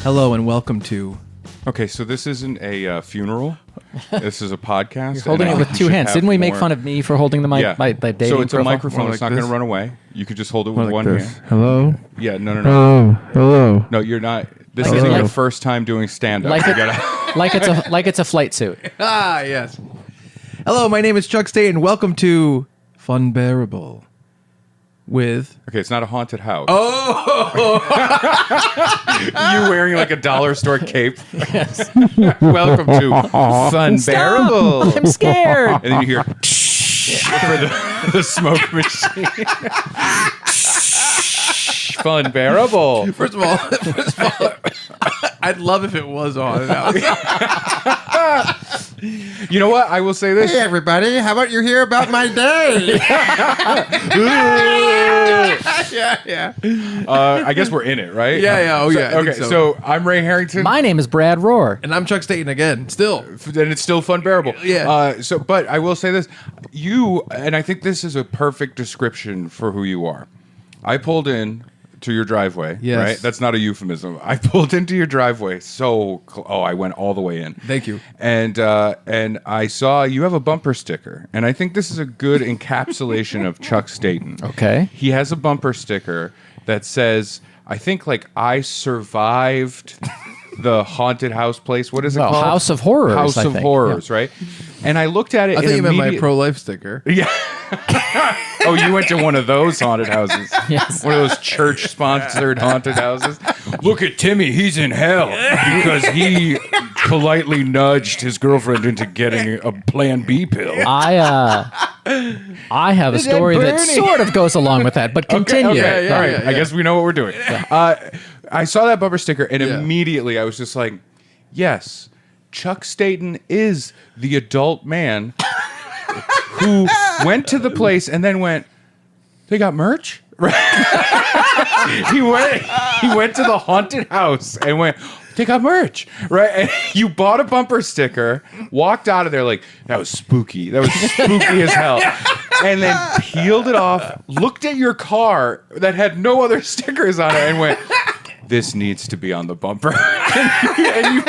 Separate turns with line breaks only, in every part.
Hello and welcome to...
Okay, so this isn't a funeral. This is a podcast.
You're holding it with two hands. Didn't we make fun of me for holding the mic?
Yeah.
My dating
So it's a
profile?
microphone. It's not going to run away. You could just hold it with one hand.
Hello?
Yeah, no.
Hello?
No, you're not. This
Like
isn't
it-
your first time doing stand-up.
Like
You
it-
gotta-
like it's a flight suit.
Ah, yes. Hello, my name is Chuck Staten. Welcome to Funbearable with...
Okay, it's not a haunted house. Oh! You wearing like a dollar store cape.
Yes.
Welcome to Funbearable.
I'm scared.
And then you hear for the smoke machine. Funbearable.
First of all, I'd love if it was on.
You know what? I will say this.
Hey, everybody. How about you hear about my day? yeah.
I guess we're in it, right?
Yeah. Oh, yeah. I think
Okay,
so.
so I'm Ray Harrington.
My name is Brad Rohr.
And I'm Chuck Staten again. Still.
And it's still Funbearable.
Yeah.
But I will say this. You, and I think this is a perfect description for who you are. I pulled in to your driveway,
Yes.
right? That's not a euphemism. I pulled into your driveway I went all the way in.
Thank you.
And I saw you have a bumper sticker, and I think this is a good encapsulation of Chuck Staten.
Okay.
He has a bumper sticker that says, I think like I survived the haunted house place. What is it
Well,
called?
House of Horrors,
House
I
of
think.
Horrors, right? And I looked at it.
I
and
thought you meant my
immediate-
pro-life sticker.
Yeah. Oh, you went to one of those haunted houses.
Yes.
One of those church-sponsored haunted houses. Look at Timmy. He's in hell because he politely nudged his girlfriend into getting a Plan B pill.
I have a story that
Bernie?
sort of goes along with that, but continue.
Okay, all right.
yeah.
I guess we know what we're doing. I saw that bumper sticker, and
Yeah.
immediately I was just like, yes, Chuck Staten is the adult man who went to the place and then went, they got merch? He went to the haunted house and went, they got merch, right? And you bought a bumper sticker, walked out of there like, that was spooky. That was spooky as hell. And then peeled it off, looked at your car that had no other stickers on it and went, this needs to be on the bumper. And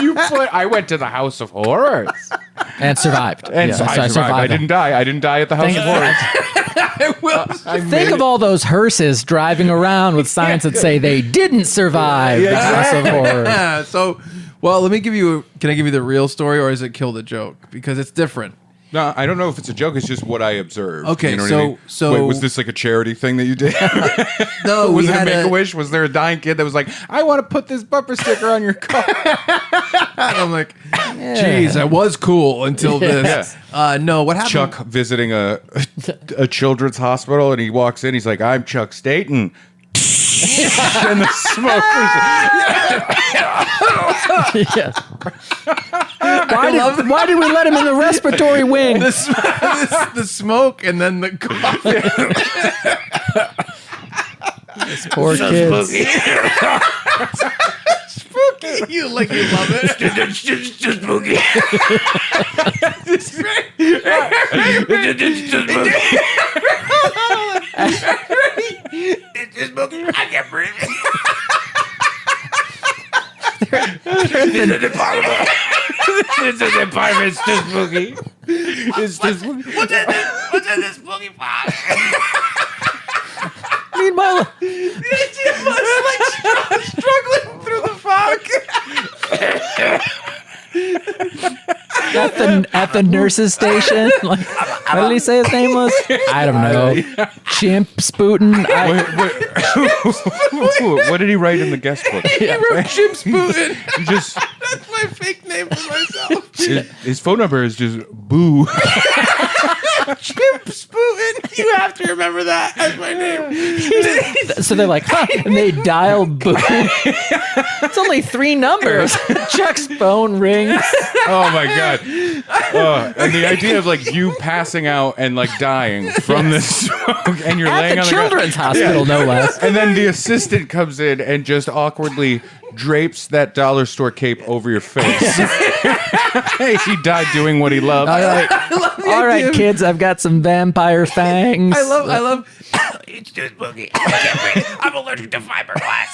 you put, I went to the House of Horrors.
And survived.
And
Yeah,
so I survived. I didn't die. I didn't die at the House of Horrors.
Think of all those hearses driving around with signs that say they didn't survive the House of Horrors.
Yeah, so, well, let me give you, can I give you the real story or is it kill the joke? Because it's different.
No, I don't know if it's a joke. It's just what I observed.
Okay,
you know what I mean?
so-
Wait, was this like a charity thing that you did?
No,
Was
we
it a
had
Make-A-Wish? Was there a dying kid that was like, I want to put this bumper sticker on your car?
And I'm like, geez, I was cool until this. No, what happened?
Chuck visiting a children's hospital, and he walks in. He's like, I'm Chuck Staten. And the smoke.
Yeah. Why did we let him in the respiratory wing?
the smoke and then the coffee.
Poor kids.
Spooky. You love it.
It's just spooky. It's just spooky. I can't breathe. This is impossible. This is impossible. It's too spooky. It's too spooky. What's in this spooky box?
Meanwhile,
Struggling through the fog.
at the nurse's station, like, what did he say his name was? I don't know. Chimp Spootin.
What did he write in the guest book?
He wrote Jim Spootin.
He just
That's my fake name for myself.
his phone number is just boo.
Jim Spootin. You have to remember that as my name.
So they're like, huh? And they dial boo. It's only 3 numbers. Chuck's phone rings.
Oh my god! And the idea of like you passing out and like dying from this smoke, and you're
At
laying
the
on the
children's hospital, no less.
and then the assistant comes in and just awkwardly drapes that dollar store cape over your face. He died doing what he loved.
All right, kids, I've got some vampire fangs.
I love.
It's too spooky. I can't breathe. I'm allergic to fiberglass.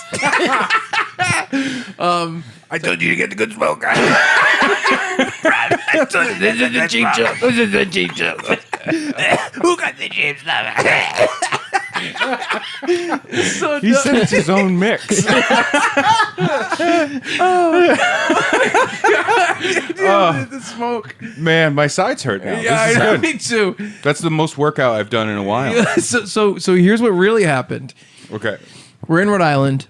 I told you to get the good smoke. This is the cheap joke. This is the cheap joke. Who got the cheap stuff?
So
He said it's his own mix.
the smoke.
Man, my sides hurt now.
Yeah,
This is
I know.
good.
Me too.
That's the most workout I've done in a while.
So here's what really happened.
Okay.
We're in Rhode Island.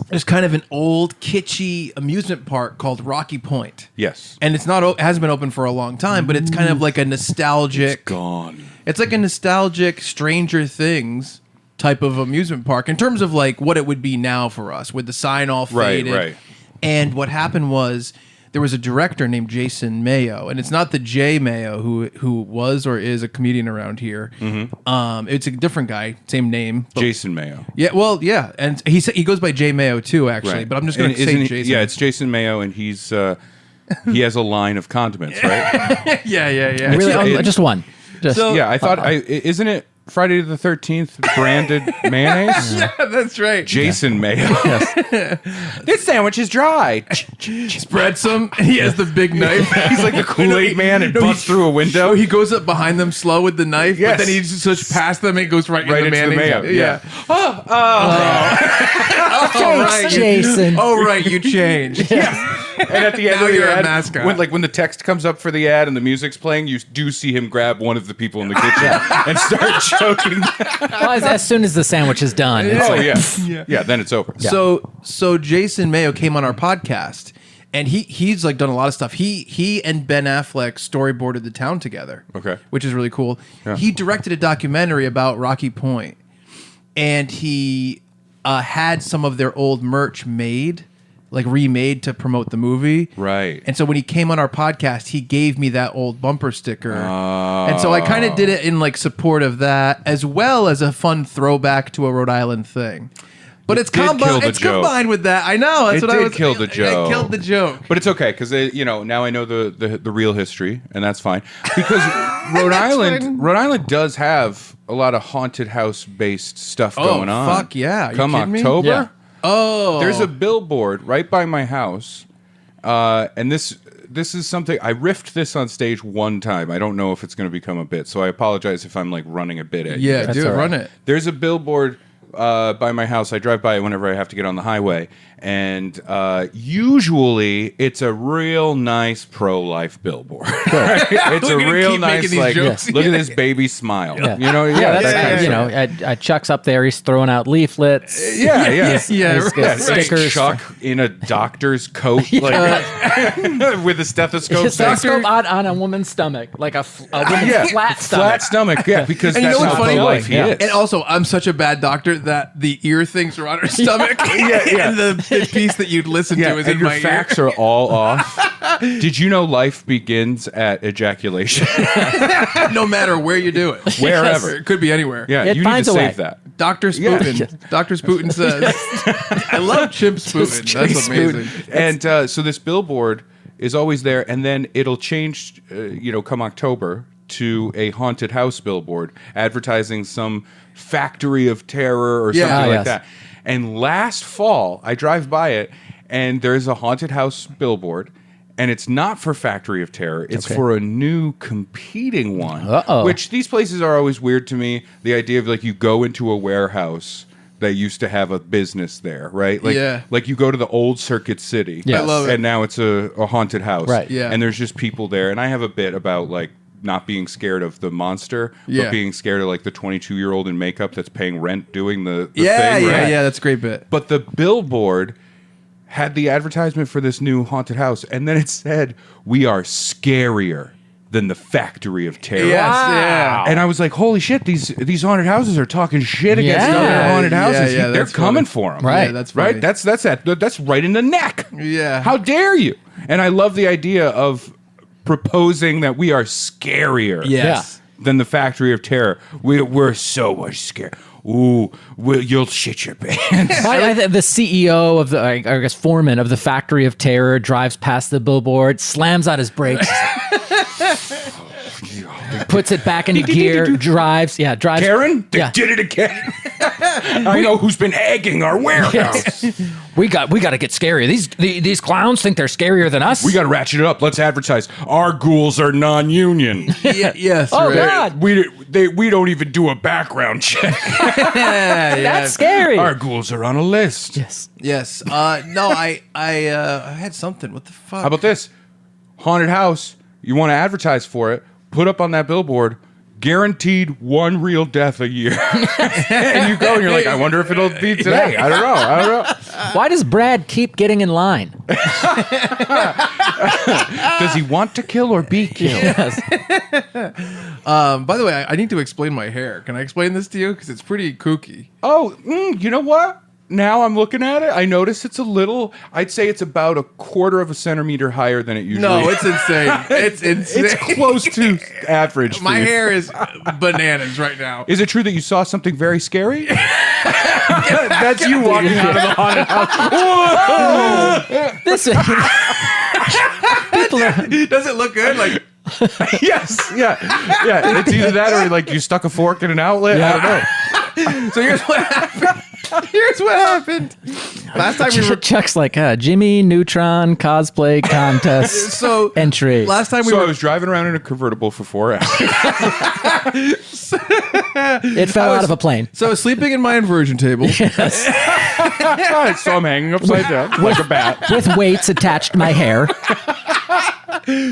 There's kind of an old, kitschy amusement park called Rocky Point.
Yes.
And it's not, hasn't been open for a long time, but it's kind of like a nostalgic.
Gone.
It's like a nostalgic Stranger Things type of amusement park in terms of like what it would be now for us with the sign all faded.
Right.
And what happened was there was a director named Jason Mayo, and it's not the Jay Mayo who was or is a comedian around here. Mm-hmm. It's a different guy, same name. But,
Jason Mayo.
yeah, well, yeah, and he goes by Jay Mayo too, actually.
Right.
But I'm just going
And
to say
isn't he-
Jason.
Yeah, it's Jason Mayo, and he's he has a line of condiments, right?
yeah.
Really, just one. Just
So-
Yeah, I thought isn't it Friday the 13th branded mayonnaise?
Yeah, that's right.
Jason Mayo. This sandwich is dry.
Spread some. He has the big knife.
He's like the Kool-Aid man and busts through a window.
No, he goes up behind them slow with the knife,
Yes.
but then he just switches past them and it goes right
Right
into the
into the
mayonnaise.
mayo,
Yeah.
Thanks, Jason.
Oh, right, you changed.
And at the end
Now
of the
you're a
ad,
mascot.
when the text comes up for the ad and the music's playing, you do see him grab one of the people in the kitchen and start choking.
Well, as soon as the sandwich is done, it's
Oh
like,
yeah, then it's over.
So Jason Mayo came on our podcast, and he's like done a lot of stuff. He and Ben Affleck storyboarded The Town together.
Okay.
Which is really cool.
Yeah.
He directed a documentary about Rocky Point, and he had some of their old merch made, like remade to promote the movie.
Right.
And so when he came on our podcast, he gave me that old bumper sticker. And so I kind of did it in like support of that, as well as a fun throwback to a Rhode Island thing. But it's
did kill the joke.
combined with that. I know. That's
It
what I
did
was
kill the joke.
It killed the joke.
But it's okay because now I know the real history, and that's fine. Because Rhode Island does have a lot of haunted house based stuff going on.
Fuck yeah. Are you
Come
kidding me?
October.
Yeah.
Oh.
There's a billboard right by my house, and this is something I riffed this on stage one time. I don't know if it's going to become a bit, so I apologize if I'm like running a bit at you.
Yeah, dude,
all right.
run it.
There's a billboard by my house. I drive by it whenever I have to get on the highway, and usually it's a real nice pro-life billboard. It's a
We're gonna
real
keep
nice
making these
like
jokes.
look at this baby smile.
Yeah.
You know,
that's
that kind of stuff.
Chuck's up there. He's throwing out leaflets.
Yeah.
Yeah,
He's got
right.
stickers.
Chuck in a doctor's coat, like with a stethoscope.
His stethoscope on a woman's stomach, like a woman's flat stomach.
Flat stomach. Yeah, because
And you
that's
know what's
how
funny?
pro-life he is.
And also, I'm such a bad doctor that the ear things are on her stomach.
yeah.
And the piece that you'd listen
Yeah,
to is
and
in
your
my
facts
ear.
are all off. Did you know life begins at ejaculation?
No matter where you do it.
Wherever.
It could be anywhere.
Yeah,
It
you need to
finds a way.
save that.
Dr. Sputin. Dr. Sputin says. I love Chimp Sputin. That's amazing.
And so this billboard is always there, and then it'll change, come October, to a haunted house billboard advertising some factory of terror or
Yeah.
something like
Yes.
that. And last fall, I drive by it, and there's a haunted house billboard. And it's not for Factory of Terror. It's for a new competing one.
Uh-oh.
Which these places are always weird to me. The idea of like you go into a warehouse that used to have a business there, right? Like,
Yeah.
like you go to the old Circuit City.
Yes. I
love it.
And now it's a haunted house.
Right.
Yeah.
And there's just people there. And I have a bit about like not being scared of the monster,
Yeah.
but being scared of like the 22-year-old in makeup that's paying rent doing the
Yeah,
thing. right?
yeah. That's a great bit.
But the billboard had the advertisement for this new haunted house, and then it said, "We are scarier than the Factory of Terror."
Yes, yeah.
And I was like, "Holy shit! These haunted houses are talking shit against
Yeah.
other haunted houses.
Yeah,
They're
that's
coming
funny.
for them,
Right.
Yeah, that's funny.
right? That's right in the neck.
Yeah.
How dare you?" And I love the idea of proposing that we are scarier
Yes.
than the Factory of Terror. We're so much scared. ooh, well, you'll shit your pants.
The CEO of the, I guess, foreman of the Factory of Terror drives past the billboard, slams out his brakes, puts it back into gear, drives.
Karen, they
Yeah.
did it again. I know who's been egging our warehouse.
We got to get scarier. These clowns think they're scarier than us.
We got to ratchet it up. Let's advertise. Our ghouls are non-union.
Yes.
Oh,
right.
God.
We don't even do a background check.
That's scary.
Our ghouls are on a list.
Yes.
No, I had something. What the fuck?
How about this? Haunted house. You want to advertise for it? Put up on that billboard. Guaranteed one real death a year. And you go and you're like, I wonder if it'll be today. I don't know.
Why does Brad keep getting in line?
Does he want to kill or be killed?
Yes.
By the way, I need to explain my hair. Can I explain this to you? Because it's pretty kooky.
Oh, you know what? Now I'm looking at it. I notice it's a little. I'd say it's about a quarter of a centimeter higher than it usually.
No,
is.
it's insane. It's insane.
It's close to average. for
My
you.
hair is bananas right now.
Is it true that you saw something very scary? That's you walking out of the haunted house.
This people are.
Does it look good? Like,
Yes, yeah. It's either that or like you stuck a fork in an outlet. I don't know.
so here's what happened. Last time we were
Chuck's like Jimmy Neutron cosplay contest
so
entry.
last time we
So I
were
was driving around in a convertible for 4 hours.
It fell out of a plane.
so I was sleeping in my inversion table.
So I'm hanging upside down like a bat.
With weights attached to my hair.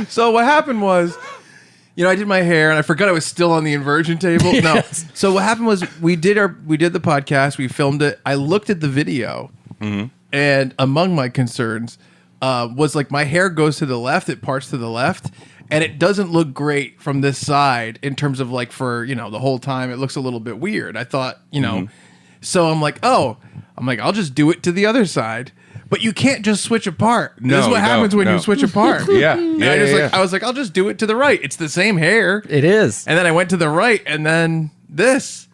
So what happened was, I did my hair and I forgot I was still on the inversion table.
Yes.
No. So what happened was we did the podcast, we filmed it. I looked at the video, and among my concerns was like my hair goes to the left, it parts to the left, and it doesn't look great from this side in terms of like for, the whole time it looks a little bit weird. I thought, so I'm like, I'll just do it to the other side. But you can't just switch apart. This is what happens when you switch apart.
Yeah.
I was like, I'll just do it to the right. It's the same hair.
It is.
And then I went to the right, and then this.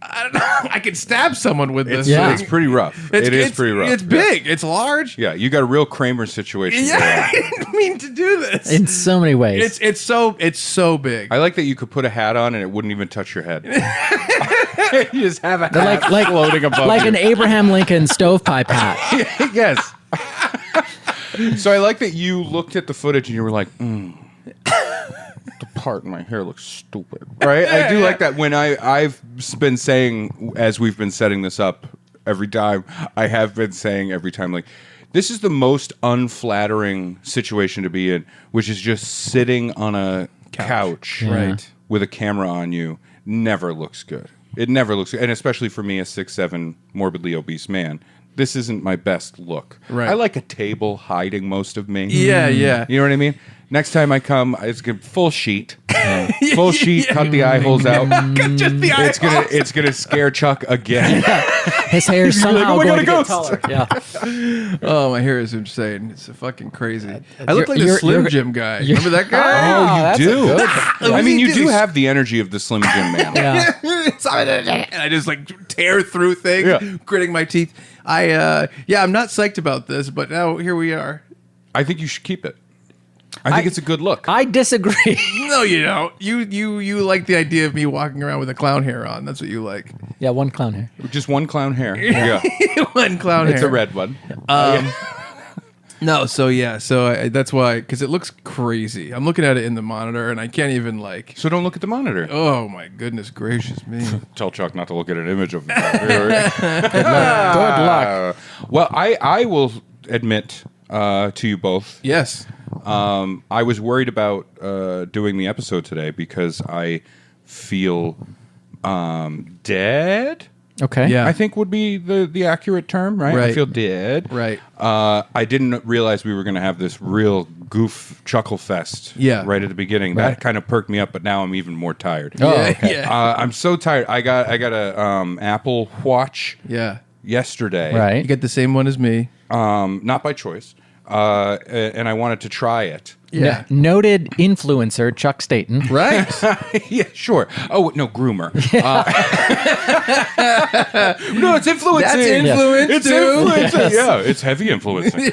I don't know. I could stab someone with this.
Yeah.
It's pretty rough. It's pretty rough.
It's big. It's large.
Yeah, you got a real Kramer situation.
Yeah,
going on.
I didn't mean to do this.
In so many ways.
It's so big.
I like that you could put a hat on and it wouldn't even touch your head. You just have a hat
like
floating above
like
you.
an Abraham Lincoln stovepipe hat.
Yes. So I like that you looked at the footage and you were like, the part in my hair looks stupid. Right? I do like that when I've been saying, as we've been setting this up every time, I have been saying every time, like, this is the most unflattering situation to be in, which is just sitting on a couch.
Right.
With a camera on you. Never looks good. It never looks good. And especially for me, a 6'7", morbidly obese man. This isn't my best look.
Right.
I like a table hiding most of me.
Yeah.
You know what I mean? Next time I come, it's gonna full sheet. Full sheet, cut the eye holes out.
Just the eye
It's gonna scare Chuck again.
His hair is somehow
"Oh my
going
God,
to
a
get
ghost."
taller. Yeah.
Oh, my hair is insane. It's fucking crazy. I look like the
you're-
Slim
you're-
Jim guy. Remember that guy?
Oh,
that's
you
a
do.
good-
I mean, you do
These-
have the energy of the Slim Jim man.
Yeah.
And I just like tear through things,
Yeah.
gritting my teeth. I'm not psyched about this, but now here we are.
I think you should keep it. I think it's a good look.
I disagree.
No, you don't. You like the idea of me walking around with a clown hair on. That's what you like.
Yeah, one clown hair.
Just one clown hair. Yeah.
One clown hair.
It's a red one.
No, so that's why, because it looks crazy. I'm looking at it in the monitor, and I can't even like.
So don't look at the monitor.
Oh my goodness gracious me!
Tell Chuck not to look at an image of me.
Good luck.
Well, I will admit to you both,
Yes.
I was worried about doing the episode today because I feel dead.
Okay.
Yeah.
I think would be the accurate term, right? I
Right.
feel dead.
Right.
I didn't realize we were going to have this real goof chuckle fest right at the beginning.
Right.
That kind of perked me up, but now I'm even more tired.
Oh,
Yeah,
okay.
yeah.
I'm so tired. I got a Apple Watch
Yeah.
yesterday.
You
Right.
get the same one as me.
Not by choice. and I wanted to try it.
Yeah.
Noted influencer Chuck Staten.
Right.
Yeah, sure. Oh no, groomer. No, it's influencing.
That's influence,
It's
dude.
influencing.
Yes.
Yeah, it's heavy influencing.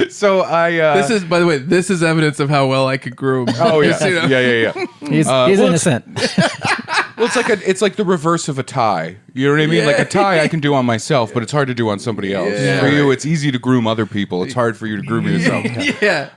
So I.
This is, by the way, this is evidence of how well I could groom.
Oh yeah,
You know?
yeah.
He's innocent.
Well, it's like the reverse of a tie. You know what I mean?
Yeah.
Like a tie I can do on myself, but it's hard to do on somebody else.
Yeah.
For you, it's easy to groom other people. It's hard for you to groom yourself.
Yeah.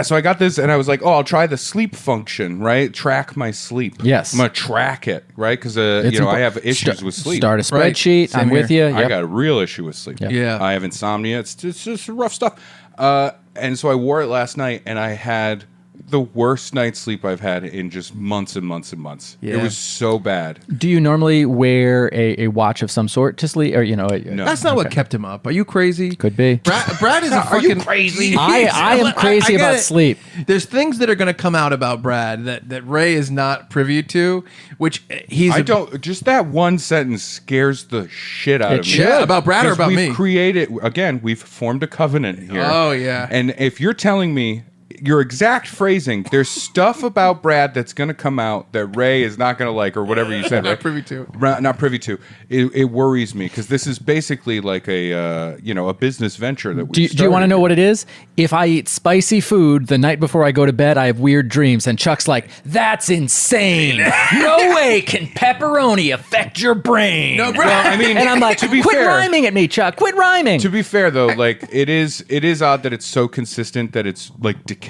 So I got this, and I was like, I'll try the sleep function, right? Track my sleep.
Yes.
I'm gonna track it, right? Because I have issues with sleep.
Start a
Right.
spreadsheet.
Same
I'm with you.
here.
Yep.
I got a real issue with sleep.
Yeah.
I have insomnia. It's just rough stuff. And so I wore it last night, and I had the worst night's sleep I've had in just months and months and months.
Yeah.
It was so bad.
Do you normally wear a watch of some sort to sleep, or
No.
That's not what kept him up. Are you crazy?
Could be.
Brad is a fucking crazy.
I am crazy
get
about
it.
sleep.
There's things that are going to come out about Brad that Ray is not privy to, which he's.
Just that one sentence scares the shit out
It
of me.
should.
Yeah, about Brad or
'Cause
about
we've
me?
We've formed a covenant here.
Oh, yeah.
And if you're telling me your exact phrasing, there's stuff about Brad that's going to come out that Ray is not going to like, or whatever you said.
Not
right?
privy to.
Not privy to. It worries me because this is basically like a business venture that we.
Do you want to know what it is? If I eat spicy food the night before I go to bed, I have weird dreams. And Chuck's like, "That's insane! No way can pepperoni affect your brain."
No, Brad.
Well, I mean,
And I'm like,
to be
"Quit
fair,
rhyming at me, Chuck! Quit rhyming!"
To be fair, though, like it is odd that it's so consistent that it's like Dickensian.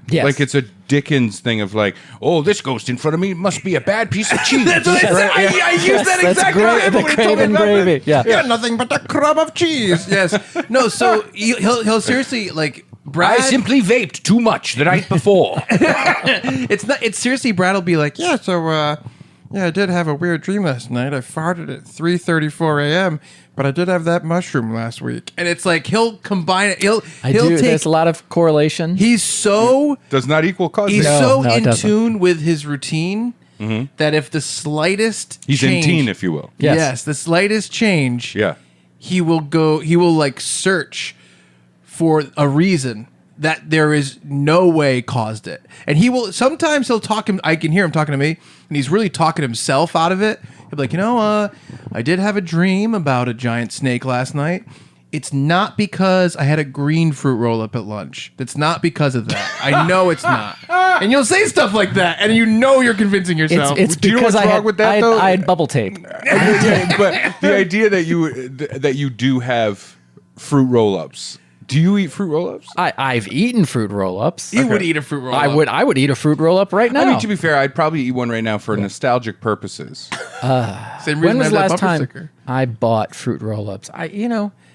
Yes.
Like it's a Dickens thing of like, oh, this ghost in front of me must be a bad piece of cheese.
That's what I said. I used that
That's
exactly.
great. The Craven gravy. Yeah.
You're nothing but a crumb of cheese. Yes. No. So he'll seriously like Brad.
I simply vaped too much the night before.
It's not. It's seriously. Brad will be like, yeah. So I did have a weird dream last night. I farted at 3:34 a.m. But I did have that mushroom last week, and it's like he'll combine it. He'll take.
There's a lot of correlation.
He's so
Does not equal causation.
he's
No,
so
no, it
in
doesn't.
tune with his routine that if the slightest
He's
change,
in teen, if you will.
Yes.
the slightest change,
Yeah.
he will like search for a reason that there is no way caused it. And sometimes he'll talk him, I can hear him talking to me, and he's really talking himself out of it. He'll be like, I did have a dream about a giant snake last night. It's not because I had a green fruit roll up at lunch. It's not because of that. I know it's not. And you'll say stuff like that, and you know you're convincing yourself.
It's
Do you know
because
what's
I
wrong
had,
with that, though?
I had bubble tape.
Yeah, but the idea that you do have fruit roll-ups. Do you eat fruit roll-ups?
I've eaten fruit roll-ups.
You would eat a fruit roll up.
I would eat a fruit roll-up right now.
I mean, to be fair, I'd probably eat one right now for nostalgic purposes.
Same reason
When
I
was
have
the
that
last
bumper
time
sticker.
I bought fruit roll-ups?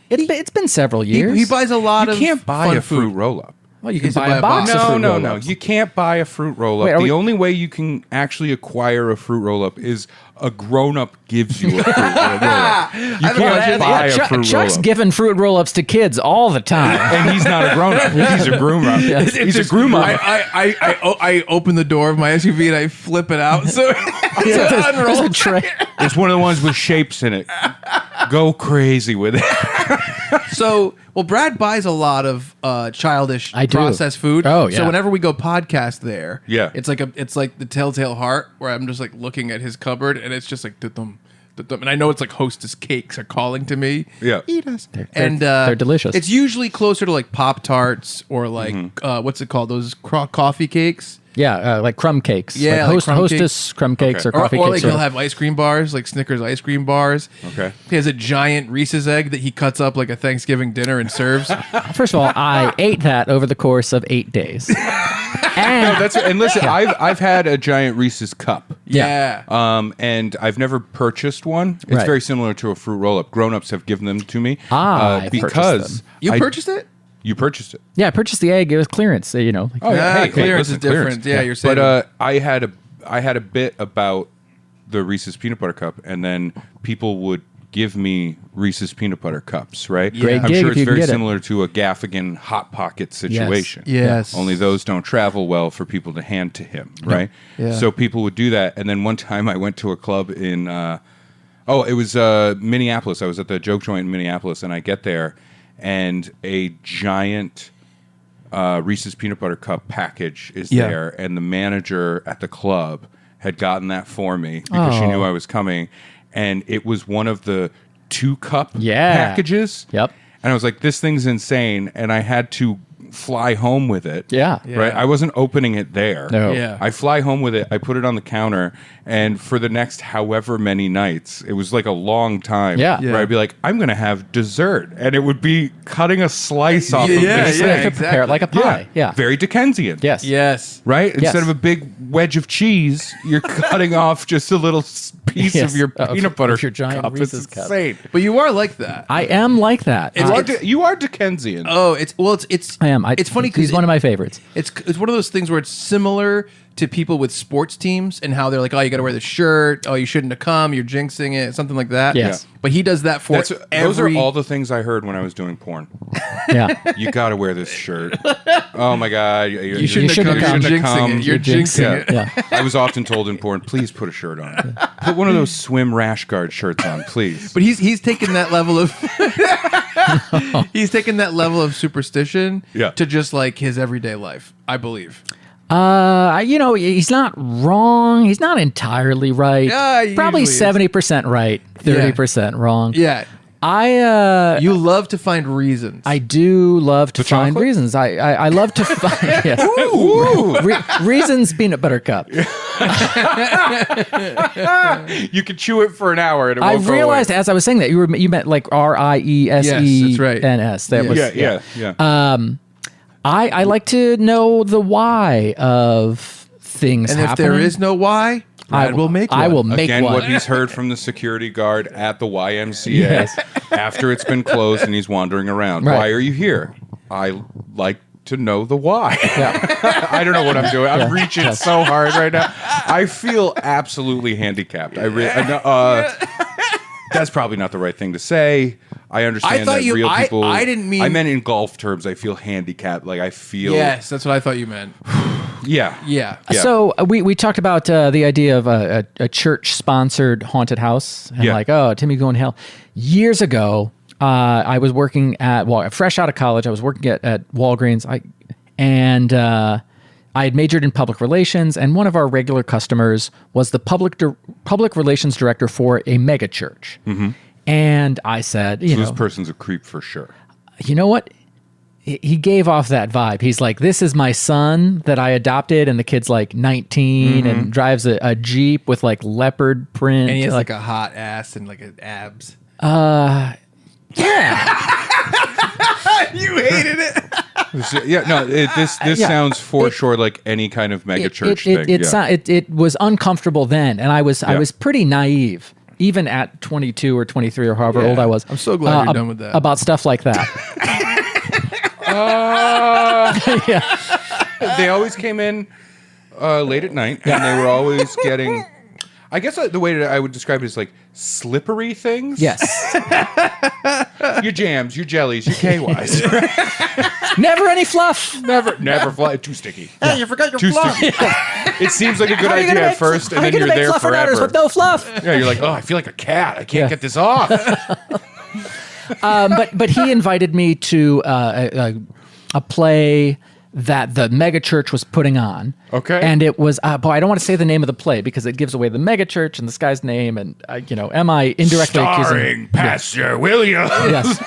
It's been several years.
He buys a lot
You
of
can't buy
fun
a fruit
food.
roll-up.
Well, you can
Is it
buy
by
a
a
box
box?
of fruit
No.
roll-ups.
You can't buy a fruit roll-up.
Wait, are
The
we-
only way you can actually acquire a fruit roll-up is a grown-up gives you a fruit roll-up. You can't buy a fruit
Chuck's
roll-up.
giving fruit roll-ups to kids all the time.
And he's not a grown-up. He's a groomer. He's a groomer.
I open the door of my SUV and I flip it out. So
There's a tray.
It's one of the ones with shapes in it. Go crazy with it.
Brad buys a lot of childish
I do.
processed food.
Oh, yeah.
So whenever we go podcast there,
Yeah.
it's like the Telltale Heart where I'm just like looking at his cupboard and it's just like dum and I know it's like Hostess cakes are calling to me.
Yeah.
Eat us.
They're delicious.
It's usually closer to like Pop Tarts or like what's it called? Those coffee cakes.
Yeah, like crumb cakes.
Yeah,
like
like crumb
Hostess crumb cakes
Okay.
or coffee
or
cakes.
like he'll have ice cream bars, like Snickers ice cream bars.
Okay.
He has a giant Reese's egg that he cuts up like a Thanksgiving dinner and serves.
First of all, I ate that over the course of 8 days. And
And listen, I've had a giant Reese's cup.
Yeah.
And I've never purchased one. It's
Right.
very similar to a fruit roll-up. Grown-ups have given them to me.
I purchased
because
them.
You
I-
purchased it?
You purchased it.
yeah, I purchased the egg. It was clearance. Like,
Oh,
Yeah,
hey,
clearance
listen,
is different. Yeah, you're saying.
But I had a bit about the Reese's peanut butter cup, and then people would give me Reese's peanut butter cups, right?
Great
I'm
gig
sure
if
it's
you can
very
get it.
similar to a Gaffigan Hot Pocket situation.
Yes.
Only those don't travel well for people to hand to him, right?
Yeah.
So people would do that, and then one time I went to a club in Oh, it was Minneapolis. I was at the Joke Joint in Minneapolis, and I get there, and a giant Reese's Peanut Butter Cup package is there, and the manager at the club had gotten that for me because she knew I was coming, and it was one of the 2-cup packages.
Yep.
And I was like, this thing's insane, and I had to fly home with it.
Yeah.
Right? I wasn't opening it there.
No.
Yeah.
I fly home with it. I put it on the counter, and for the next however many nights, it was like a long time.
Yeah.
Where I'd be like, I'm going to have dessert, and it would be cutting a slice off of this
You
thing.
could prepare it like a pie. Yeah.
Very Dickensian.
Yes.
Yes.
Right?
Yes.
Instead of a big wedge of cheese, you're cutting off just a little piece
Yes.
of your peanut butter
Of your giant
cup.
Reese's
It's
cup.
insane.
But you are like that.
I am like that.
You are Dickensian.
Oh, it's
I am.
It's funny because
he's one of my favorites.
It's one of those things where it's similar to people with sports teams and how they're like, oh, you got to wear the shirt. Oh, you shouldn't have come. You're jinxing it. Something like that.
Yes.
But he does that for
Those are all the things I heard when I was doing porn.
Yeah.
You got to wear this shirt. Oh my God.
You shouldn't have come. You're jinxing it. You're jinxing it.
Yeah.
I was often told in porn, please put a shirt on. Put one of those swim rash guard shirts on, please.
But he's taken that level of he's taken that level of superstition to just like his everyday life, I believe.
He's not wrong. He's not entirely right.
Yeah, he
Probably
usually
70% right, 30% wrong.
Yeah.
You
love to find reasons.
I do love to find
chocolate?
reasons. I love to find reasons. Peanut butter cup.
You could chew it for an hour and it
I
won't go
realized
away.
as I was saying that you meant like RIESENS.
Yes, that's right.
That was
Yeah.
I like to know the why of things
and
happening.
if there is no why, Brad will make one.
I will make
Again,
one.
what he's heard from the security guard at the YMCA after it's been closed and he's wandering around.
Right.
Why are you here? I like to know the why.
Yeah.
I don't know what I'm doing. I'm reaching so hard right now. I feel absolutely handicapped. That's probably not the right thing to say. I understand that real people.
I didn't mean.
I meant in golf terms. I feel handicapped. Like I feel.
Yes, that's what I thought you meant.
Yeah.
Yeah.
So we talked about the idea of a church-sponsored haunted house, and like, oh, Timmy going to hell. Years ago, I was working fresh out of college. I was working at Walgreens, and I had majored in public relations, and one of our regular customers was the public relations director for a mega church. Mm-hmm. And I said,
This person's a creep for sure.
You know what? He gave off that vibe. He's like, this is my son that I adopted, and the kid's like 19 and drives a Jeep with like leopard print.
And he has like a hot ass and like abs.
Yeah.
You hated it.
This sounds for sure like any kind of mega church thing.
It was uncomfortable then, and I was pretty naive, even at 22 or 23 or however old I was.
I'm so glad you're done with that.
About stuff like that.
They always came in late at night, and they were always getting. I guess the way that I would describe it is like slippery things.
Yes.
Your jams, your jellies, your KYs.
Never any fluff.
Never fly. Too sticky.
Hey, you forgot your
Too
fluff.
sticky. It seems like a good idea at first, and then you're there forever.
With no fluff.
Yeah, you're like, oh, I feel like a cat. I can't get this off.
But he invited me to a play that the mega church was putting on.
Okay.
And it was, I don't want to say the name of the play because it gives away the mega church and this guy's name. And, am I indirectly accusing?
Pastor Williams.
Yes.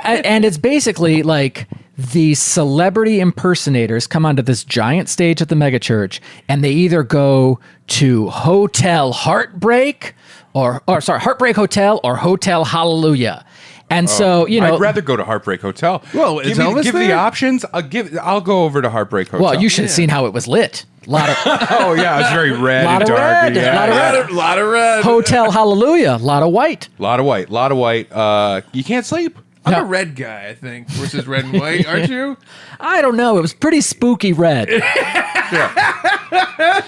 And it's basically like these celebrity impersonators come onto this giant stage at the mega church and they either go to Hotel Heartbreak Heartbreak Hotel or Hotel Hallelujah. And so,
I'd rather go to Heartbreak Hotel.
Well, is Elvis
give the
there?
options. I'll go over to Heartbreak Hotel.
well, you should have seen how it was lit.
Oh yeah, it's very red
Lot
and
of
dark.
red,
Yeah,
lot of
yeah.
red.
Lot of red.
Hotel Hallelujah, a lot of white.
Lot of white. You can't sleep.
I'm
No.
a red guy, I think, versus red and white, aren't you?
I don't know. It was pretty spooky red.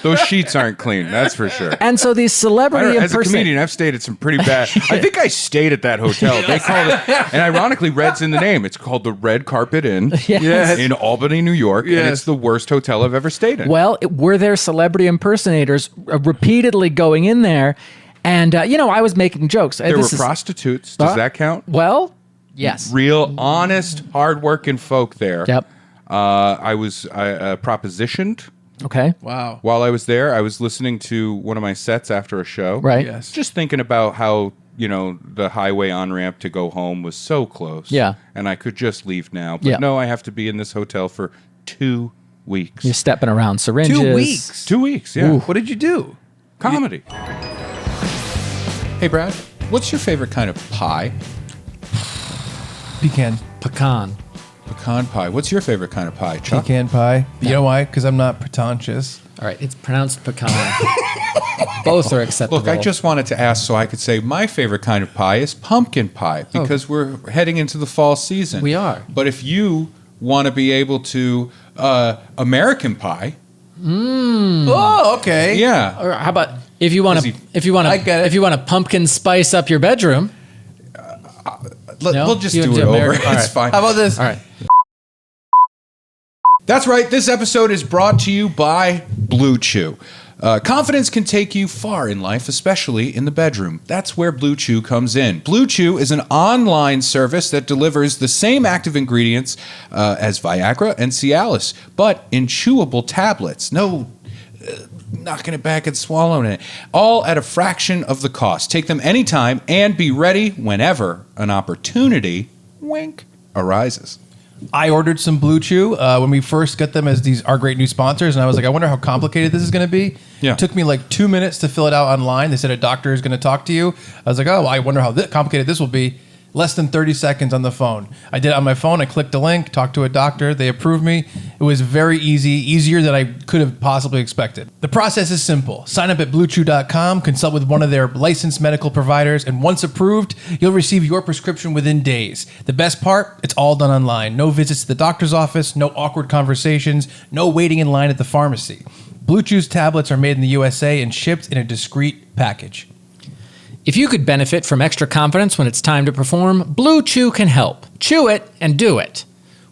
Those sheets aren't clean. That's for sure.
And so these celebrity
As a
impersonators.
comedian, I've stayed at some pretty bad. I think I stayed at that hotel. They called it, and ironically, red's in the name. It's called the Red Carpet Inn
Yes.
in Albany, New York, and
Yes.
it's the worst hotel I've ever stayed in.
Well, were there celebrity impersonators repeatedly going in there? And, I was making jokes.
There were prostitutes. Does that count?
Well, yes.
Real, honest, hardworking folk there.
Yep.
I was propositioned.
Okay.
Wow.
While I was there, I was listening to one of my sets after a show.
Right.
Yes.
Just thinking about how, the highway on-ramp to go home was so close.
Yeah.
And I could just leave now. But
Yeah.
no, I have to be in this hotel for 2 weeks.
You're stepping around syringes.
2 weeks.
2 weeks, yeah.
What did you do?
Comedy.
Hey, Brad, what's your favorite kind of pie?
Pecan.
Pecan.
Pecan pie. What's your favorite kind of pie, Chuck?
Pecan pie. You know why? Because I'm not pretentious.
All right. It's pronounced pecan. Both are acceptable.
Look, I just wanted to ask so I could say my favorite kind of pie is pumpkin pie because we're heading into the fall season.
We are.
But if you want to be able to American pie,
Oh, okay.
yeah.
Or how about if you want
Is
to
he-
if you want
I get
to
it.
if you want to pumpkin spice up your bedroom? No?
We'll just
You
do
want
it
to do
over.
American- all
It's
right.
fine.
How about this?
All right.
That's right. This episode is brought to you by Blue Chew. Confidence can take you far in life, especially in the bedroom. That's where Blue Chew comes in. Blue Chew is an online service that delivers the same active ingredients as Viagra and Cialis, but in chewable tablets. No knocking it back and swallowing it. All at a fraction of the cost. Take them anytime and be ready whenever an opportunity, wink, arises.
I ordered some Blue Chew when we first got them as our great new sponsors, and I was like, I wonder how complicated this is going to be.
Yeah.
It took me like 2 minutes to fill it out online. They said a doctor is going to talk to you. I was like, oh, I wonder how complicated this will be. Less than 30 seconds on the phone. I did it on my phone. I clicked a link, talked to a doctor. They approved me. It was very easy, easier than I could have possibly expected. The process is simple. Sign up at bluechew.com, consult with one of their licensed medical providers, and once approved, you'll receive your prescription within days. The best part, it's all done online. No visits to the doctor's office, no awkward conversations, no waiting in line at the pharmacy. Blue Chew's tablets are made in the USA and shipped in a discreet package.
If you could benefit from extra confidence when it's time to perform, Blue Chew can help. Chew it and do it.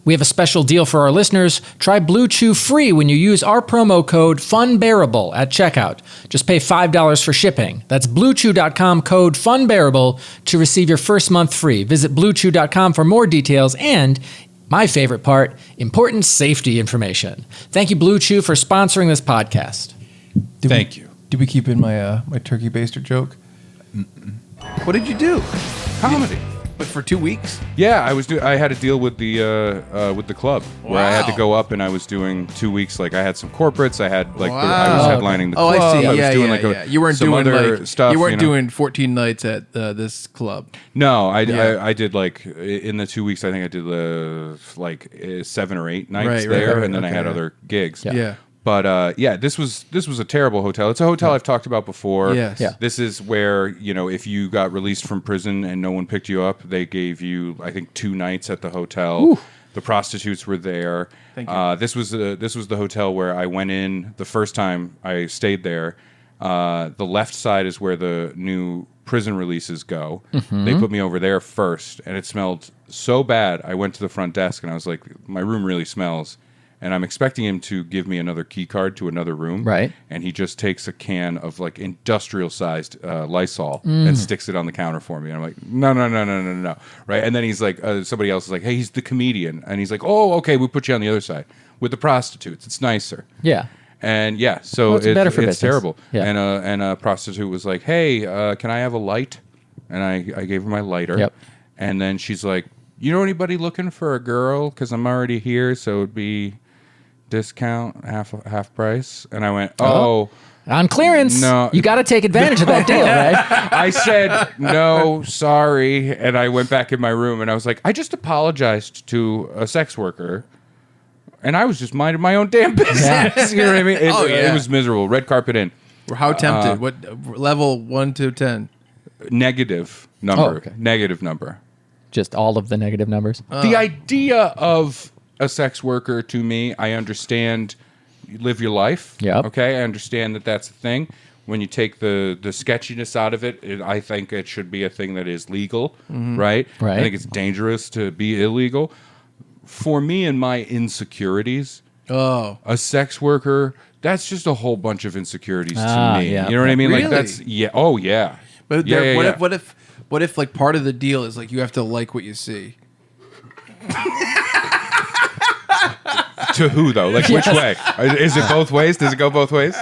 We have a special deal for our listeners. Try Blue Chew free when you use our promo code Funbearable at checkout. Just pay $5 for shipping. That's bluechew.com code Funbearable to receive your first month free. Visit bluechew.com for more details and, my favorite part, important safety information. Thank you, Blue Chew, for sponsoring this podcast.
Thank you.
Did we keep in my my turkey baster joke? What did you do?
Comedy.
But for 2 weeks?
Yeah, I had a deal with the club where I had to
Wow.
go up and I was doing 2 weeks. Like I had some corporates. I had like I was
Wow.
headlining the
Oh,
club.
I see.
was
Yeah,
doing
yeah,
like
yeah. You weren't
some
doing
other
like
stuff.
You weren't
know?
doing 14 nights at this club.
No,
Yeah.
I did like in the 2 weeks. I think I did 7 or 8 nights
Right,
there,
right,
and then I
okay,
had
yeah.
other gigs.
Yeah.
But this was a terrible hotel. It's a hotel I've talked about before.
Yes. Yeah.
This is where if you got released from prison and no one picked you up, they gave you I think 2 nights at the hotel.
Ooh.
The prostitutes were there.
Thank you.
This was the hotel where I went in the first time I stayed there. The left side is where the new prison releases go.
Mm-hmm.
They put me over there first, and it smelled so bad. I went to the front desk and I was like, "My room really smells." And I'm expecting him to give me another key card to another room.
Right.
And he just takes a can of like industrial sized Lysol and sticks it on the counter for me. And I'm like, no. Right. And then he's like, somebody else is like, hey, he's the comedian. And he's like, oh, okay, we'll put you on the other side with the prostitutes. It's nicer.
Yeah.
And yeah, so
Well, it's better for
it's
business.
terrible.
Yeah.
And a prostitute was like, hey, can I have a light? And I gave her my lighter.
Yep.
And then she's like, you know anybody looking for a girl? Because I'm already here, so it'd be discount, half price. And I went, oh.
On clearance,
No.
you got to take advantage of that deal, right?
I said, no, sorry. And I went back in my room and I was like, I just apologized to a sex worker. And I was just minding my own damn business.
Yeah.
You know what I mean?
Yeah.
It was miserable. Red carpet in.
How tempted? What level 1 to 10?
Negative number.
Oh, okay.
Negative number.
Just all of the negative numbers.
The idea of a sex worker, to me, I understand you live your life.
Yep.
Okay, I understand that that's a thing. When you take the sketchiness out of it, I think it should be a thing that is legal, right?
Right.
I think it's dangerous to be illegal. For me and my insecurities,
Oh,
A sex worker, that's just a whole bunch of insecurities to me.
yeah.
You know what I mean?
Really?
Like that's yeah. Oh yeah.
but
Yeah,
there,
yeah,
what
yeah.
if like part of the deal is like you have to like what you see?
To who though? Like which way? Is it both ways? Does it go both ways?